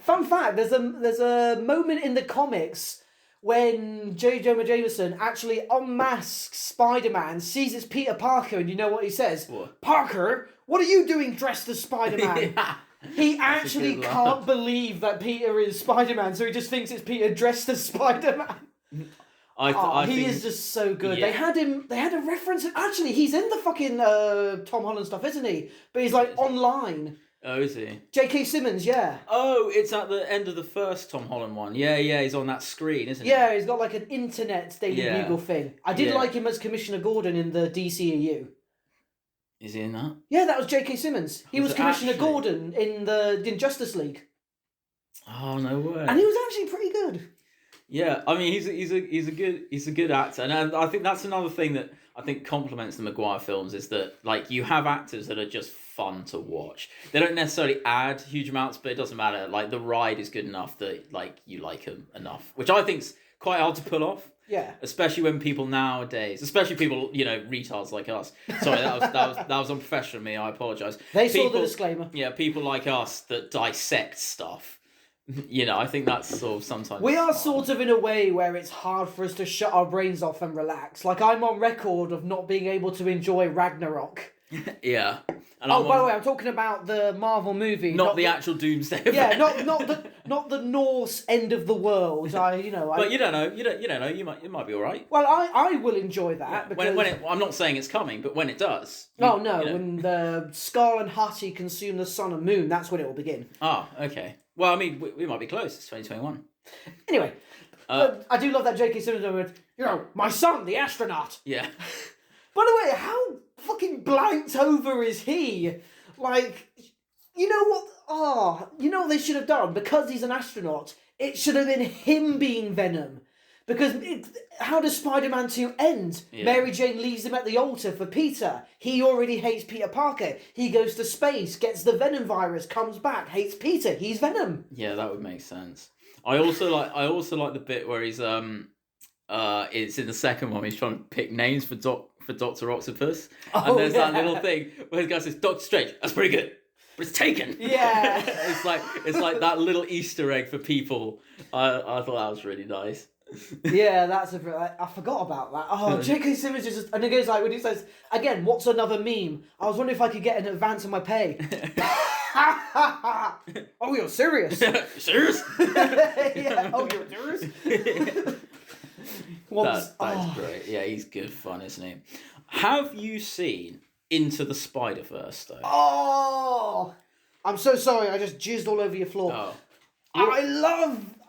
Fun fact: there's a moment in the comics when J. Jonah Jameson actually unmasks Spider-Man, sees it's Peter Parker, and you know what he says? What? Parker, what are you doing dressed as Spider-Man? Yeah. He actually can't believe that Peter is Spider-Man, so he just thinks it's Peter dressed as Spider-Man. I think he is just so good. Yeah. They had a reference. Actually, he's in the fucking Tom Holland stuff, isn't he? But he's like online. Oh, is he? J.K. Simmons, yeah. Oh, it's at the end of the first Tom Holland one. Yeah, he's on that screen, isn't he? Yeah, he's got like an internet Daily Bugle thing. I did like him as Commissioner Gordon in the DCEU. Is he in that? Yeah, that was J.K. Simmons. He was Commissioner Gordon in Justice League. Oh, no way. And he was actually pretty good. Yeah, I mean he's a good actor, and I think that's another thing that I think complements the Maguire films is that like you have actors that are just fun to watch. They don't necessarily add huge amounts, but it doesn't matter. Like the ride is good enough that like you like them enough, which I think's quite hard to pull off. Yeah. Especially when people nowadays, especially people, retards like us. Sorry, that was unprofessional of me. I apologise. They saw the disclaimer. Yeah, people like us that dissect stuff. I think that's sort of sometimes... We are sort of in a way where it's hard for us to shut our brains off and relax. Like, I'm on record of not being able to enjoy Ragnarok. Yeah. And by the way, I'm talking about the Marvel movie, not the actual Doomsday event. Yeah, not the Norse end of the world. But you don't know. You don't know. You might be all right. Well, I will enjoy that, Yeah. because I'm not saying it's coming, but when it does. When the Scar and Hati consume the sun and moon, that's when it will begin. Oh, okay. Well, I mean, we might be close. It's 2021. Anyway, I do love that J.K. Simmons word. My son, the astronaut. Yeah. By the way, how fucking blanked over is he? Like, you know what? You know what they should have done? Because he's an astronaut, it should have been him being Venom. Because how does Spider-Man 2 end? Yeah. Mary Jane leaves him at the altar for Peter. He already hates Peter Parker. He goes to space, gets the Venom virus, comes back, hates Peter. He's Venom. Yeah, that would make sense. I also like the bit where he's it's in the second one. He's trying to pick names for Dr. Octopus, and there's that little thing where the guy says Doctor Strange. That's pretty good, but it's taken. Yeah, it's like that little Easter egg for people. I thought that was really nice. Yeah, I forgot about that. Oh, J.K. Simmons is just, and it goes like when he says again, "What's another meme?" I was wondering if I could get an advance on my pay. Oh, you're serious? Serious? Yeah. Oh, you're serious? That's great. Yeah, he's good fun, isn't he? Have you seen Into the Spider-Verse, though? Oh, I'm so sorry. I just jizzed all over your floor. Oh.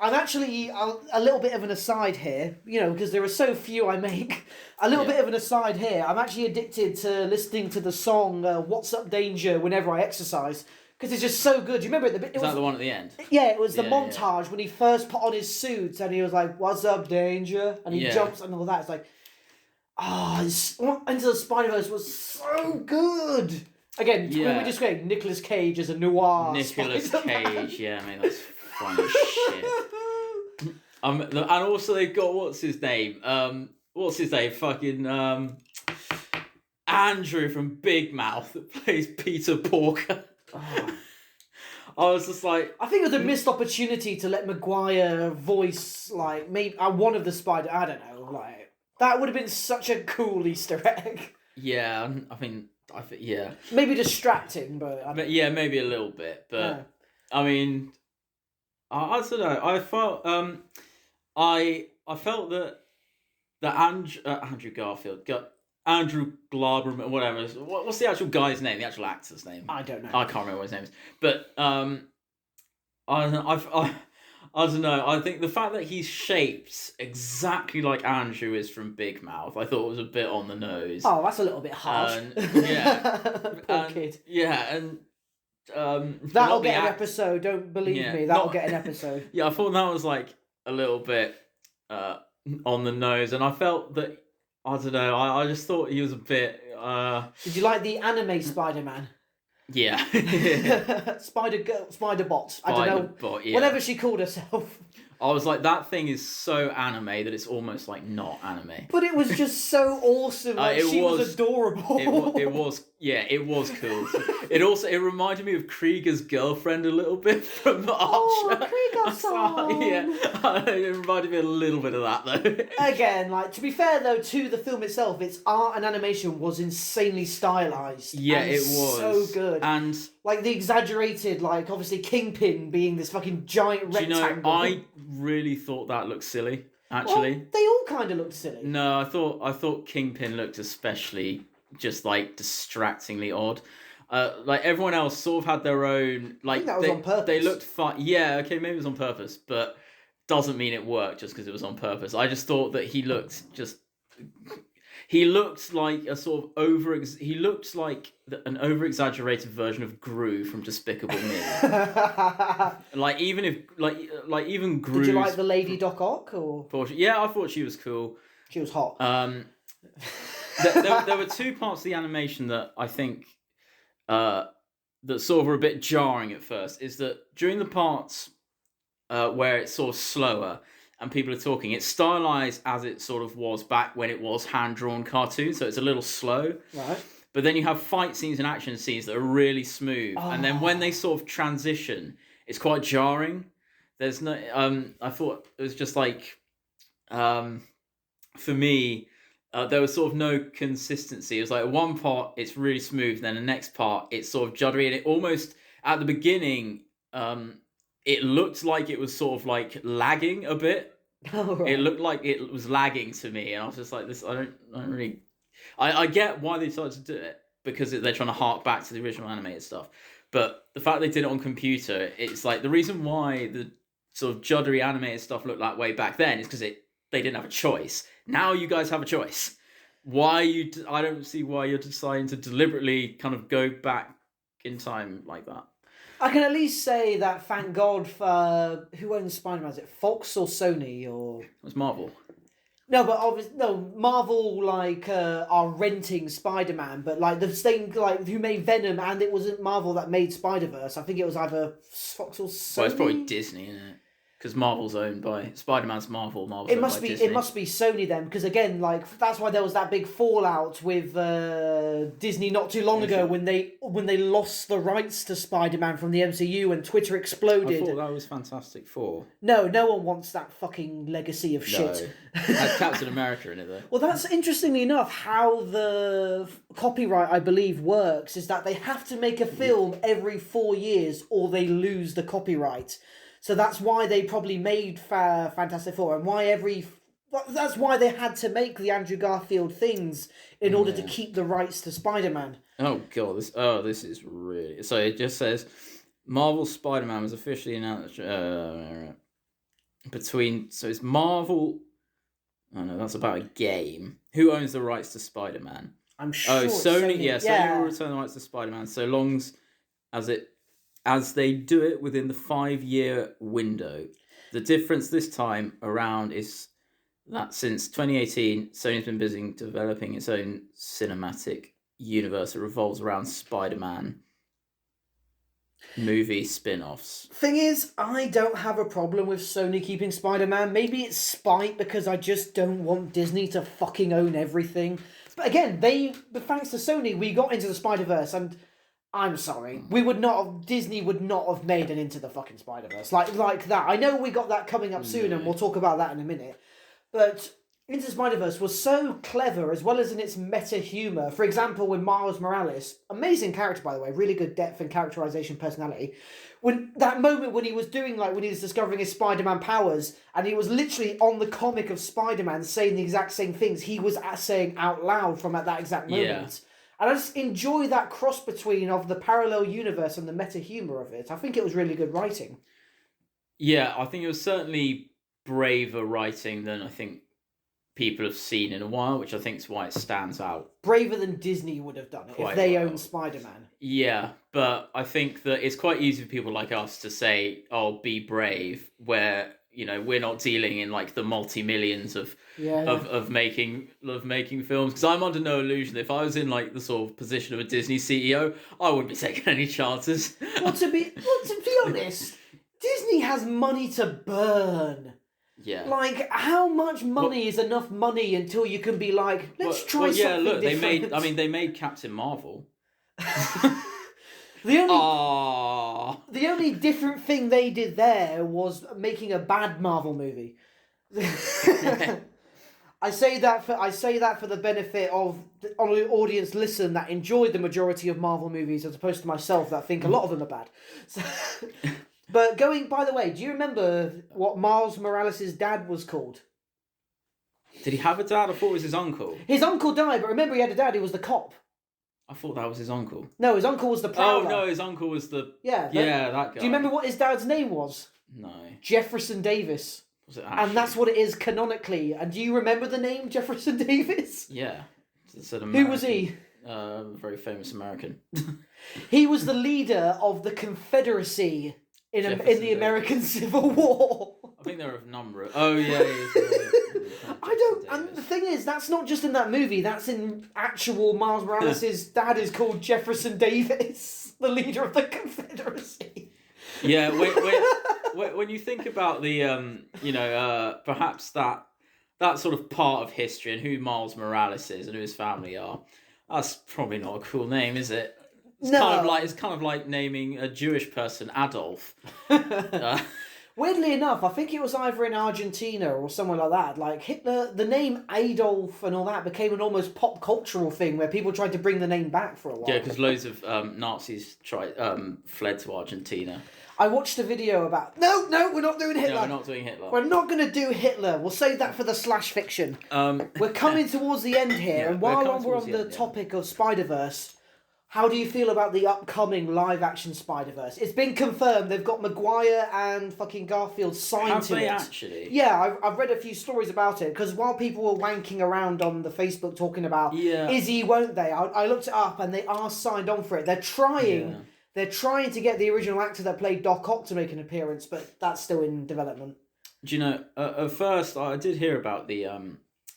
I'm actually a little bit of an aside here, because there are so few I make. A little bit of an aside here. I'm actually addicted to listening to the song "What's Up Danger" whenever I exercise. Because it's just so good. Do you remember it? Is that the one at the end? Yeah, it was the montage when he first put on his suit and he was like, "What's up, danger?" And he jumps and all that. It's like, Into the Spider-Verse was so good. Again, we just go Nicolas Cage as a noir. Nicolas Cage, yeah, I mean, that's funny shit. And also they've got, what's his name? Fucking, Andrew from Big Mouth that plays Peter Porker. Oh. I was just like, I think it was a missed opportunity to let Maguire voice maybe one of the Spider. I don't know, that would have been such a cool Easter egg. Yeah, I think maybe distracting, but maybe a little bit, but yeah. I mean, I don't know. I felt I felt that Andrew Garfield got. Andrew Glarberman, whatever. What's the actual guy's name? The actual actor's name? I don't know. I can't remember what his name is. But I don't know. I think the fact that he's shaped exactly like Andrew is from Big Mouth, I thought was a bit on the nose. Oh, that's a little bit harsh. Poor kid. Yeah, and that'll get an episode. Don't believe me. That'll get an episode. Yeah, I thought that was a little bit on the nose, and I felt that. I don't know. I just thought he was a bit. Did you like the anime Spider-Man? Yeah. Spider-Bot. I don't know. Bot, yeah. Whatever she called herself. I was like, that thing is so anime that it's almost not anime. But it was just so awesome. She was adorable. It was. Yeah, it was cool. It reminded me of Krieger's girlfriend a little bit from Archer. Oh, Krieger's song. Yeah, it reminded me a little bit of that though. Again, to be fair though, to the film itself, its art and animation was insanely stylized. Yeah, it was so good. And the exaggerated, obviously Kingpin being this fucking giant rectangle. I really thought that looked silly. Actually, well, they all kind of looked silly. No, I thought Kingpin looked especially just distractingly odd. Everyone else sort of had their own. I think that was on purpose. They looked fun. Yeah, okay, maybe it was on purpose, but doesn't mean it worked just because it was on purpose. I just thought that he looked like a sort of he looked like an over-exaggerated version of Gru from Despicable Me. Even Gru. Did you like the Lady Doc Ock or? Yeah, I thought she was cool. She was hot. There were two parts of the animation that I think that sort of were a bit jarring at first. Is that during the parts where it's sort of slower and people are talking. It's stylized as it sort of was back when it was hand-drawn cartoon, so it's a little slow. Right. But then you have fight scenes and action scenes that are really smooth. And then when they sort of transition, it's quite jarring. There's no... I thought it was just like... for me, there was sort of no consistency. It was like one part, it's really smooth. Then the next part, it's sort of juddery. And it almost... At the beginning, it looked like it was sort of like lagging a bit. Oh, right. It looked like it was lagging to me. And I was just like, this... I don't really... I get why they decided to do it, because they're trying to hark back to the original animated stuff. But the fact they did it on computer, it's like the reason why the sort of juddery animated stuff looked that way back then is because they didn't have a choice. Now you guys have a choice. I don't see why you're deciding to deliberately kind of go back in time like that. I can at least say that thank God for who owns Spider-Man. Is it Fox or Sony or? It was Marvel. No, but obviously, no. Marvel are renting Spider-Man, but like the same who made Venom, and it wasn't Marvel that made Spider-Verse. I think it was either Fox or Sony. Well, it's probably Disney, isn't it? Because Marvel's owned by Spider-Man's Marvel. Marvel's It must owned by be. Disney. It must be Sony then, because again, that's why there was that big fallout with Disney not too long ago when they lost the rights to Spider-Man from the MCU and Twitter exploded. I thought that was Fantastic Four. No one wants that fucking legacy of shit. No. It had Captain America in it though. Well, that's interestingly enough how the copyright, I believe, works. Is that they have to make a film every 4 years or they lose the copyright. So that's why they probably made Fantastic Four, and that's why they had to make the Andrew Garfield things in order to keep the rights to Spider-Man. Oh god, this is really... So it just says Marvel Spider-Man was officially announced between... So it's Marvel... Oh no, that's about a game. Who owns the rights to Spider-Man? I'm sure. Oh, Sony. Yeah, Sony yeah. will return the rights to Spider-Man so long as they do it within the 5-year window. The difference this time around is that since 2018, Sony's been busy developing its own cinematic universe that revolves around Spider-Man movie spin-offs. Thing is, I don't have a problem with Sony keeping Spider-Man. Maybe it's spite because I just don't want Disney to fucking own everything. But again, thanks to Sony, we got into the Spider-Verse, and I'm sorry, Disney would not have made an Into the fucking Spider-Verse like that. I know we got that coming up soon, and we'll talk about that in a minute. But Into the Spider-Verse was so clever, as well as in its meta humour. For example, with Miles Morales, amazing character by the way, really good depth and characterization, personality. When that moment when he was when he was discovering his Spider-Man powers, and he was literally on the comic of Spider-Man saying the exact same things he was saying out loud from at that exact moment. Yeah. And I just enjoy that cross between of the parallel universe and the meta humour of it. I think it was really good writing. Yeah, I think it was certainly braver writing than I think people have seen in a while, which I think is why it stands out. Braver than Disney would have done it if they owned Spider-Man. Yeah, but I think that it's quite easy for people like us to say, oh, be brave, where... we're not dealing in like the multi-millions of making films. Because I'm under no illusion that if I was in like the sort of position of a Disney CEO, I wouldn't be taking any chances. Well, to be honest, Disney has money to burn. Yeah. Like, how much money is enough money until you can be like, let's try something different? Yeah, look, they made Captain Marvel. The only different thing they did there was making a bad Marvel movie. I say that for the benefit of the audience listen that enjoyed the majority of Marvel movies, as opposed to myself that think a lot of them are bad. So, but by the way, do you remember what Miles Morales' dad was called? Did he have a dad? I thought it was his uncle. His uncle died, but remember he had a dad who was the cop. I thought that was his uncle. No, his uncle was the Prowler. Oh, no, his uncle was the... Yeah, that guy. Do you remember what his dad's name was? No. Jefferson Davis. Was it actually? And that's what it is canonically. And do you remember the name Jefferson Davis? Yeah. It's an Who was he? Very famous American. He was the leader of the Confederacy in the American Civil War. I think there are a number of... Oh, yeah. And the thing is, that's not just in that movie. That's in actual Miles Morales' dad is called Jefferson Davis, the leader of the Confederacy. Yeah, when you think about the perhaps that sort of part of history and who Miles Morales is and who his family are, that's probably not a cool name, is it? It's kind of like naming a Jewish person Adolf. Weirdly enough, I think it was either in Argentina or somewhere like that. Like Hitler, the name Adolf and all that became an almost pop cultural thing where people tried to bring the name back for a while. Yeah, because loads of Nazis fled to Argentina. I watched a video about... No, we're not doing Hitler. No, we're not doing Hitler. We're not going to do Hitler. We'll save that for the slash fiction. We're coming towards the end here, and while we're on the topic of Spider-Verse, how do you feel about the upcoming live-action Spider-Verse? It's been confirmed. They've got Maguire and fucking Garfield signed to it. Have they actually? Yeah, I've read a few stories about it, because while people were wanking around on the Facebook talking about, is he, won't they? I looked it up, and they are signed on for it. They're trying... Yeah. They're trying to get the original actor that played Doc Ock to make an appearance, but that's still in development. Do you know, at first, I did hear about the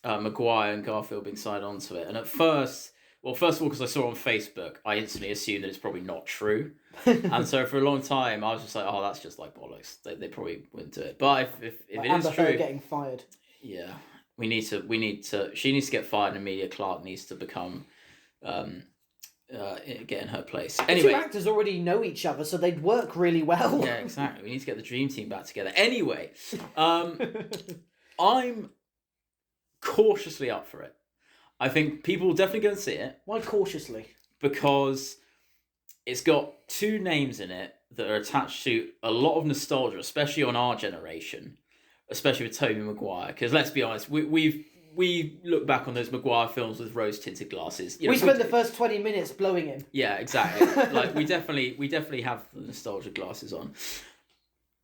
Maguire and Garfield being signed onto it. And at first, well, first of all, because I saw it on Facebook, I instantly assumed that it's probably not true. And so for a long time, I was just like, oh, that's just like bollocks. They probably wouldn't do it. But if it is true... Amber getting fired. Yeah. We need to... She needs to get fired and Emilia Clarke needs to become... get in her place. Anyway, the two actors already know each other, so they'd work really well. Yeah, exactly. We need to get the dream team back together. Anyway, I'm cautiously up for it. I think people will definitely go and see it. Why cautiously? Because it's got two names in it that are attached to a lot of nostalgia, especially on our generation, especially with Tobey Maguire. Because let's be honest, we look back on those Maguire films with rose-tinted glasses. We spent the first 20 minutes blowing him. Yeah, exactly. Like we definitely have the nostalgia glasses on.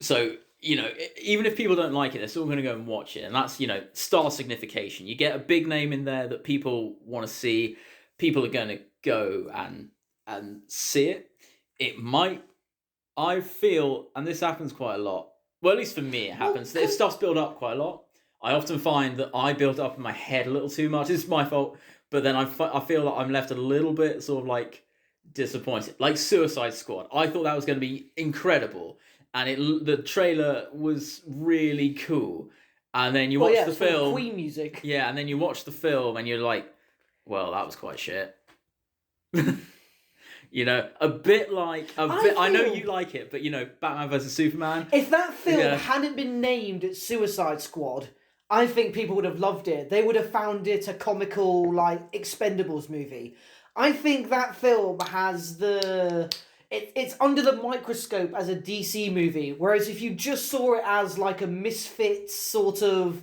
So, even if people don't like it, they're still going to go and watch it. And that's, star signification. You get a big name in there that people want to see. People are going to go and see it. It might, I feel, and this happens quite a lot. Well, at least for me, it happens. Stuff's built up quite a lot. I often find that I build up in my head a little too much. It's my fault. But then I feel like I'm left a little bit sort of like disappointed. Like Suicide Squad. I thought that was going to be incredible. And the trailer was really cool. And then you watch the film. Queen music. Yeah, and then you watch the film and you're like, well, that was quite shit. A bit like... I know you like it, but, Batman vs. Superman. If that film hadn't been named Suicide Squad... I think people would have loved it. They would have found it a comical, like, Expendables movie. I think that film has it's under the microscope as a DC movie, whereas if you just saw it as, like, a Misfits sort of...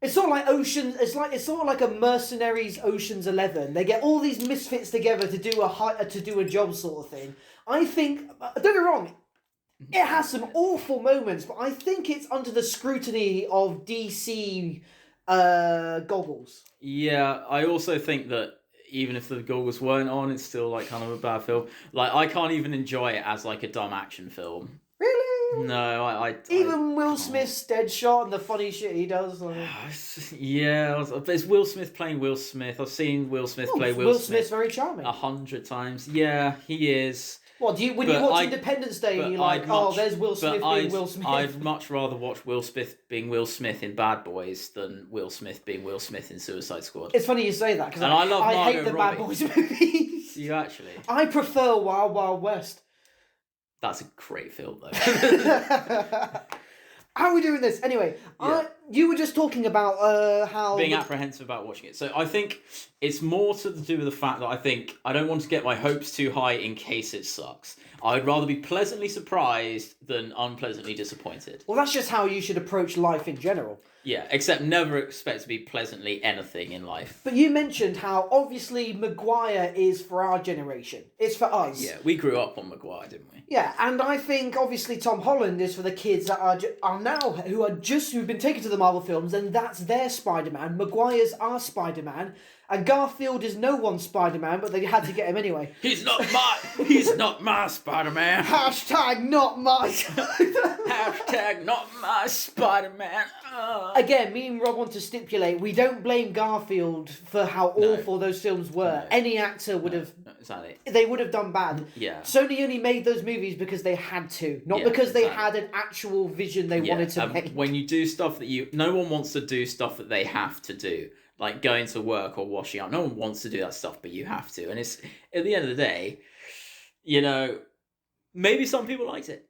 It's sort of like it's sort of like a Mercenaries Ocean's 11. They get all these misfits together to do a job sort of thing. I think... Don't get me wrong... It has some awful moments, but I think it's under the scrutiny of DC goggles. Yeah, I also think that even if the goggles weren't on, it's still like kind of a bad film. Like, I can't even enjoy it as like a dumb action film. Really? No, I even Will Smith's Deadshot and the funny shit he does. Like... Yeah, it's Will Smith playing Will Smith. I've seen Will Smith play Will Smith. Will Smith's very charming. 100 times. Yeah, he is. What, when you watch Independence Day and you're like, there's Will Smith being Will Smith? I'd much rather watch Will Smith being Will Smith in Bad Boys than Will Smith being Will Smith in Suicide Squad. It's funny you say that, because I hate the Bad Boys movies. Do you actually? I prefer Wild Wild West. That's a great film, though. How are we doing this? Anyway, you were just talking about how... Being apprehensive about watching it. So I think it's more to do with the fact that I don't want to get my hopes too high in case it sucks. I'd rather be pleasantly surprised than unpleasantly disappointed. Well, that's just how you should approach life in general. Yeah, except never expect to be pleasantly anything in life. But you mentioned how obviously Maguire is for our generation. It's for us. Yeah, we grew up on Maguire, didn't we? Yeah, and I think obviously Tom Holland is for the kids that who've been taken to the Marvel films, then that's their Spider-Man. Maguire's our Spider-Man. And Garfield is no one's Spider-Man, but they had to get him anyway. He's not my Spider-Man. Hashtag not my Hashtag not my Spider-Man. Again, me and Rob want to stipulate, we don't blame Garfield for how awful those films were. No. Any actor would have... Exactly. They would have done bad. Yeah. Sony only made those movies because they had to, not because they had an actual vision they wanted to make. When you do stuff that no one wants to do stuff that they have to do. Like going to work or washing up. No one wants to do that stuff, but you have to. And it's, at the end of the day, maybe some people liked it.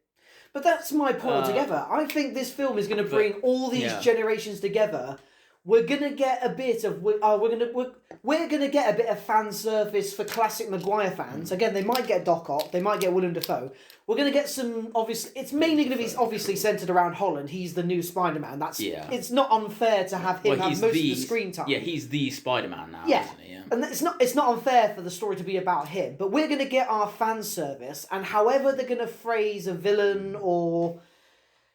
But that's my point altogether. I think this film is going to bring all these generations together. We're gonna get a bit of we're gonna get a bit of fan service for classic Maguire fans. Again, they might get Doc Ock, they might get Willem Dafoe. We're gonna get some obviously. It's mainly gonna be obviously centered around Holland. He's the new Spider-Man. It's not unfair to have him have most of the screen time. Yeah, he's the Spider-Man now. Yeah, isn't he? Yeah. And it's not unfair for the story to be about him. But we're gonna get our fan service, and however they're gonna phrase a villain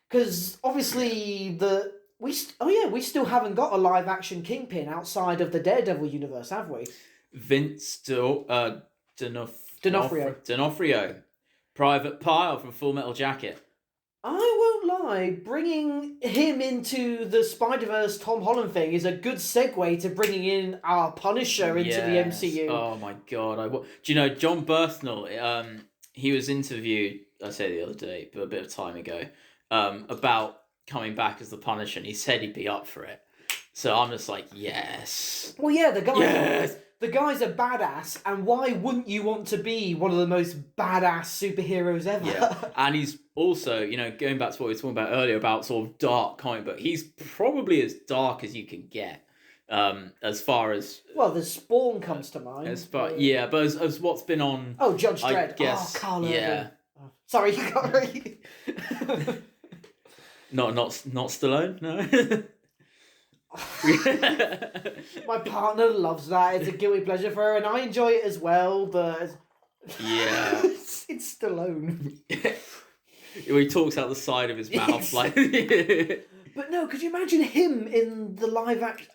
because obviously we still haven't got a live action Kingpin outside of the Daredevil universe, have we? Vince D'Onofrio, Private Pile from Full Metal Jacket. I won't lie, bringing him into the Spider-Verse Tom Holland thing is a good segue to bringing in our Punisher into the MCU. Oh my god! Do you know John Bernthal? He was interviewed, I say the other day, but a bit of time ago, about coming back as the Punisher, and he said he'd be up for it. So I'm just like, yes. Well, yeah, the guy's a badass, and why wouldn't you want to be one of the most badass superheroes ever? Yeah, and he's also, going back to what we were talking about earlier about sort of dark comic book, he's probably as dark as you can get, as far as... Well, the Spawn comes to mind. But as what's been on... Oh, Judge Dredd. I guess, Carl Urban. Yeah. Oh, sorry, you got right. Not Stallone, no. My partner loves that. It's a guilty pleasure for her, and I enjoy it as well. But yeah, it's Stallone. He talks out the side of his mouth like. But no, could you imagine him in the live action?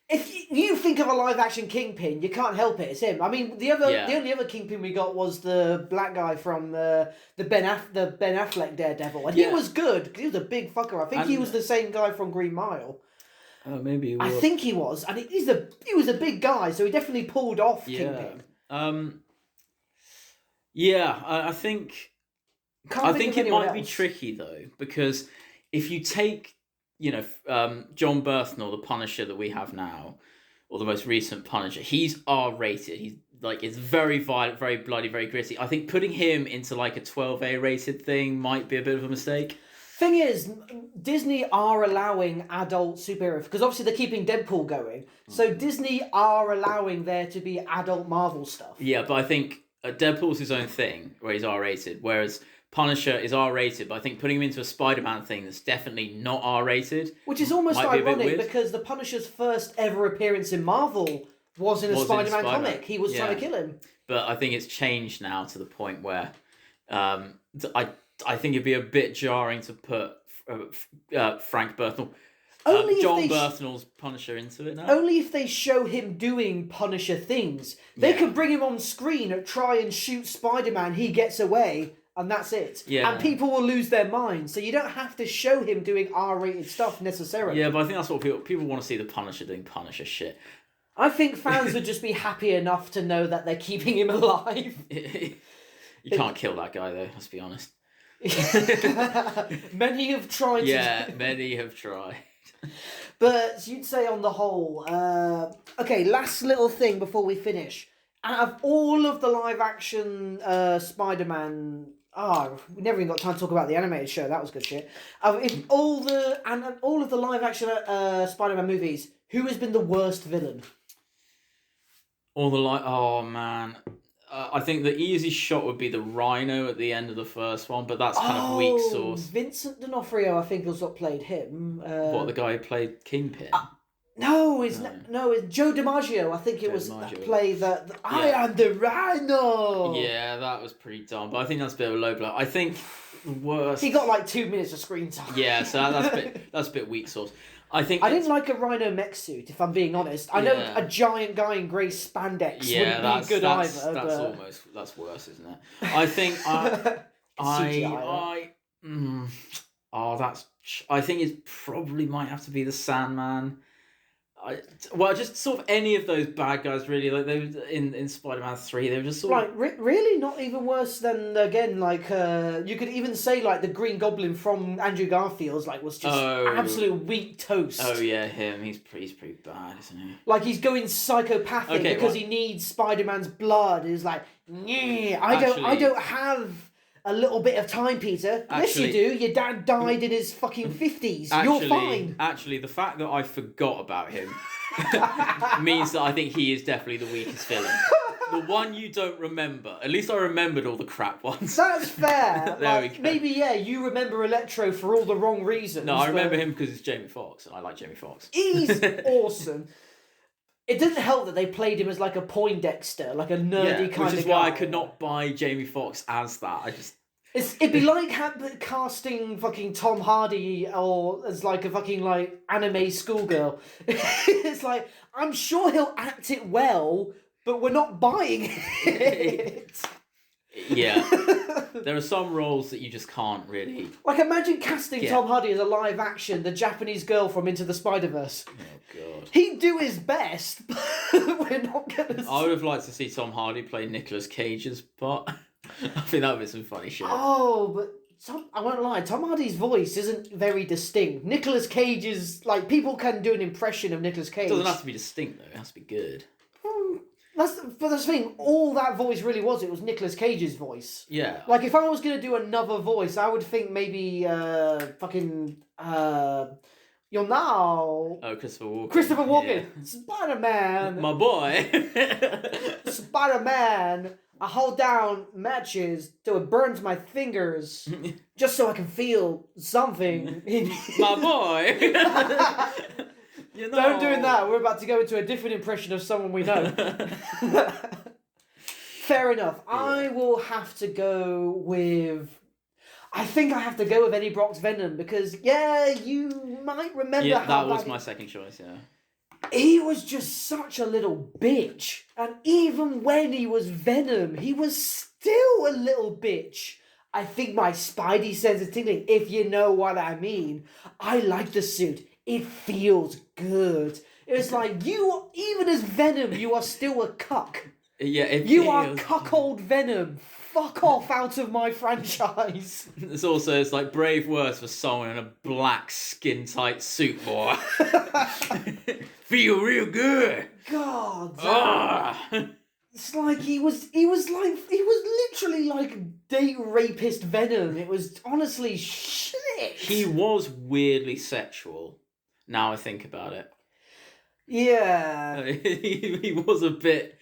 If you think of a live action Kingpin, you can't help it. It's him. I mean, the only other Kingpin we got was the black guy from the Ben Affleck Daredevil, and he was good because he was a big fucker. I think he was the same guy from Green Mile. Oh, maybe he was. I think he was, and he was a big guy, so he definitely pulled off Kingpin. I think it might be tricky though, because if you take John Bernthal, the Punisher that we have now, or the most recent Punisher, he's R-rated. He's it's very violent, very bloody, very gritty. I think putting him into a 12A rated thing might be a bit of a mistake. Thing is, Disney are allowing adult superheroes, because obviously they're keeping Deadpool going. So Disney are allowing there to be adult Marvel stuff. Yeah, but I think Deadpool's his own thing, where he's R-rated, whereas Punisher is R-rated, but I think putting him into a Spider-Man thing that's definitely not R-rated... Which is almost ironic, because the Punisher's first ever appearance in Marvel was in a Spider-Man comic. He was trying to kill him. But I think it's changed now to the point where I think it'd be a bit jarring to put Frank Bernthal... John Berthnall's Punisher into it now. Only if they show him doing Punisher things. They could bring him on screen and try and shoot Spider-Man, he gets away... And that's it. Yeah. And people will lose their minds. So you don't have to show him doing R-rated stuff necessarily. Yeah, but I think that's what people want to see, the Punisher doing Punisher shit. I think fans would just be happy enough to know that they're keeping him alive. You can't kill that guy, though, let's be honest. Many have tried to. Yeah, many have tried. But you'd say on the whole... okay, last little thing before we finish. Out of all of the live-action Spider-Man... we never even got time to talk about the animated show. That was good shit. If all of the live-action Spider-Man movies, who has been the worst villain? Oh, man. I think the easy shot would be the Rhino at the end of the first one, but that's kind of weak sauce. Vincent D'Onofrio, I think, was what played him. The guy who played Kingpin? No, it's Joe DiMaggio. I think it was that play that I am the Rhino. Yeah, that was pretty dumb. But I think that's a bit of a low blow. I think the worst. He got 2 minutes of screen time. Yeah, so that's a bit weak sauce. I think I didn't like a rhino mech suit, if I'm being honest. I know Yeah. a giant guy in grey spandex wouldn't be good either. That's worse, isn't it? I think CGI. I think it probably might have to be the Sandman. Just sort of any of those bad guys, really. Like they were in Spider-Man 3, they were just sort of really not even worse than, again, like you could even say like the Green Goblin from Andrew Garfield's was just absolute wheat toast. Oh yeah, him. He's pretty bad, isn't he? Like he's going psychopathic because he needs Spider-Man's blood. He's like, yeah, I don't have a little bit of time, Peter. Yes, you do. Your dad died in his fucking 50s. You're fine. Actually, the fact that I forgot about him means that I think he is definitely the weakest villain. The one you don't remember. At least I remembered all the crap ones. That's fair. There we go. Maybe, you remember Electro for all the wrong reasons. No, I remember him because it's Jamie Foxx, and I like Jamie Foxx. He's awesome. It didn't help that they played him as like a Poindexter, like a nerdy kind of guy. Which is why I could not buy Jamie Foxx as that. It'd be like casting fucking Tom Hardy or as like a fucking like anime schoolgirl. It's like, I'm sure he'll act it well, but we're not buying it. Yeah. There are some roles that you just can't really... Like, imagine casting Tom Hardy as a live action, the Japanese girl from Into the Spider-Verse. Oh, God. He'd do his best, but we're not going to... I would have liked to see Tom Hardy play Nicolas Cage's part. I think that would be some funny shit. Oh, but I won't lie, Tom Hardy's voice isn't very distinct. Nicolas Cage is... Like, people can do an impression of Nicolas Cage. It doesn't have to be distinct, though. It has to be good. That's the thing. All that voice really was, it was Nicolas Cage's voice. Yeah. Like, if I was going to do another voice, I would think maybe fucking... You'll know... Oh, Christopher Walken. Christopher Walken. Yeah. Spider-Man. My boy. Spider-Man. I hold down matches till it burns my fingers just so I can feel something. My boy. You know. Don't do that. We're about to go into a different impression of someone we know. Fair enough. Yeah. I will have to go with... I think I have to go with Eddie Brock's Venom because, you might remember how... that was my second choice, yeah. He was just such a little bitch. And even when he was Venom, he was still a little bitch. I think my Spidey sensitivity, if you know what I mean. I like the suit. It feels good. It's like, even as Venom, you are still a cuck. Yeah, you are cuckold Venom. Fuck off out of my franchise. It's like brave words for someone in a black skin-tight suit, boy. Feel real good. God. It's like he was literally like date rapist Venom. It was honestly shit. He was weirdly sexual. Now I think about it. Yeah. he was a bit.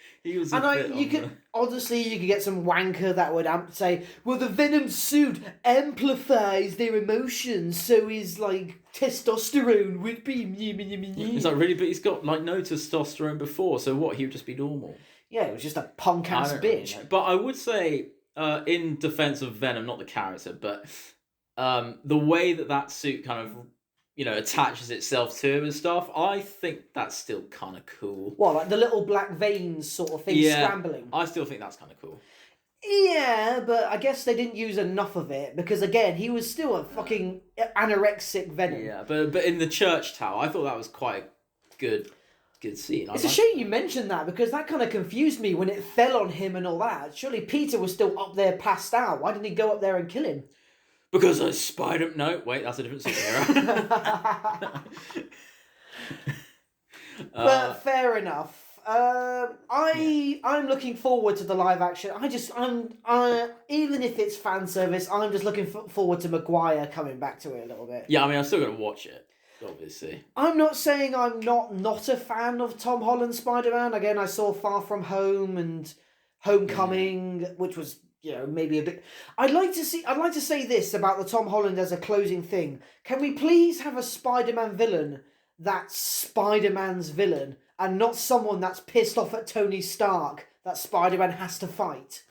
Honestly, you could get some wanker that would say, well, the Venom suit amplifies their emotions, so his like testosterone would be. It's like, really, but he's got like no testosterone before, so what? He would just be normal. Yeah, it was just a punk ass bitch. Really, but I would say, in defense of Venom, not the character, but the way that suit kind of, attaches itself to him and stuff, I think that's still kind of cool. What, like the little black veins sort of thing scrambling? I still think that's kind of cool. Yeah, but I guess they didn't use enough of it because, again, he was still a fucking anorexic Venom. Yeah, but in the church tower, I thought that was quite a good scene. It's a shame you mentioned that because that kind of confused me when it fell on him and all that. Surely Peter was still up there passed out. Why didn't he go up there and kill him? Because I spied him. No, wait, that's a different superhero. But fair enough. I'm looking forward to the live action. Even if it's fan service, I'm just looking forward to Maguire coming back to it a little bit. Yeah, I mean, I'm still going to watch it, obviously. I'm not saying I'm not a fan of Tom Holland's Spider-Man. Again, I saw Far From Home and Homecoming, which was, maybe a bit... I'd like to say this about the Tom Holland as a closing thing. Can we please have a Spider-Man villain that's Spider-Man's villain and not someone that's pissed off at Tony Stark that Spider-Man has to fight?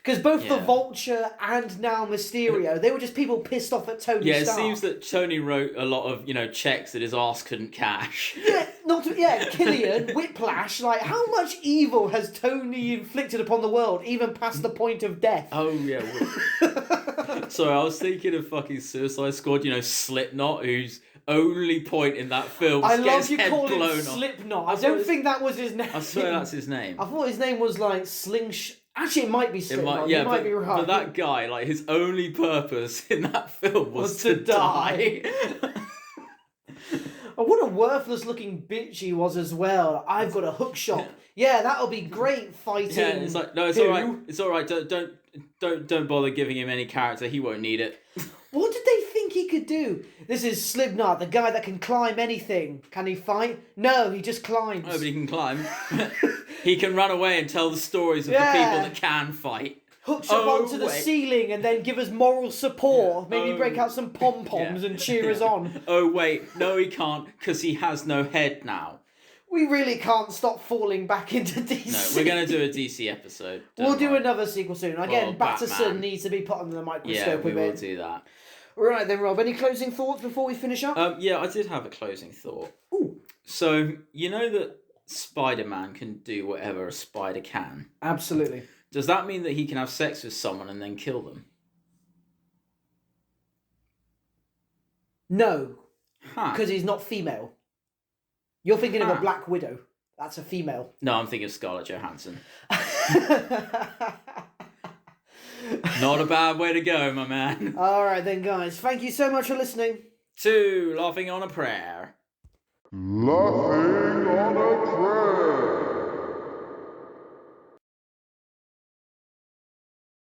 Because both the Vulture and now Mysterio, they were just people pissed off at Tony Stark. Yeah, it seems that Tony wrote a lot of, checks that his arse couldn't cash. Killian, Whiplash, like, how much evil has Tony inflicted upon the world, even past the point of death? Oh, yeah. Sorry, I was thinking of fucking Suicide Squad, Slipknot, whose only point in that film I gets love you head calling blown him off. Slipknot. I don't think that was his name. I swear that's his name. I thought his name was like Actually, it might be Slipknot. You might be right. But that guy, like, his only purpose in that film was to die. Oh, what a worthless looking bitch he was as well. I've got a hook shop. Yeah, that'll be great fighting. Yeah, it's like, no, it's all right. It's all right. Don't bother giving him any character. He won't need it. What did they think he could do? This is Slipknot, the guy that can climb anything. Can he fight? No, he just climbs. Oh, but he can climb. He can run away and tell the stories of the people that can fight. Hooks up onto the ceiling and then give us moral support. Maybe break out some pom-poms and cheer us on. Oh, wait. No, he can't, because he has no head now. We really can't stop falling back into DC. No, we're going to do a DC episode. We'll do another sequel soon. Again, Batterson needs to be put under the microscope a bit. Yeah, we will do that. Right then, Rob, any closing thoughts before we finish up? Yeah, I did have a closing thought. Ooh. So, you know that Spider-Man can do whatever a spider can? Absolutely. Does that mean that he can have sex with someone and then kill them? No. Because he's not female. You're thinking of a Black Widow. That's a female. No, I'm thinking of Scarlett Johansson. Not a bad way to go, my man. All right then, guys. Thank you so much for listening to Laughing on a Prayer. Laughing on a Prayer.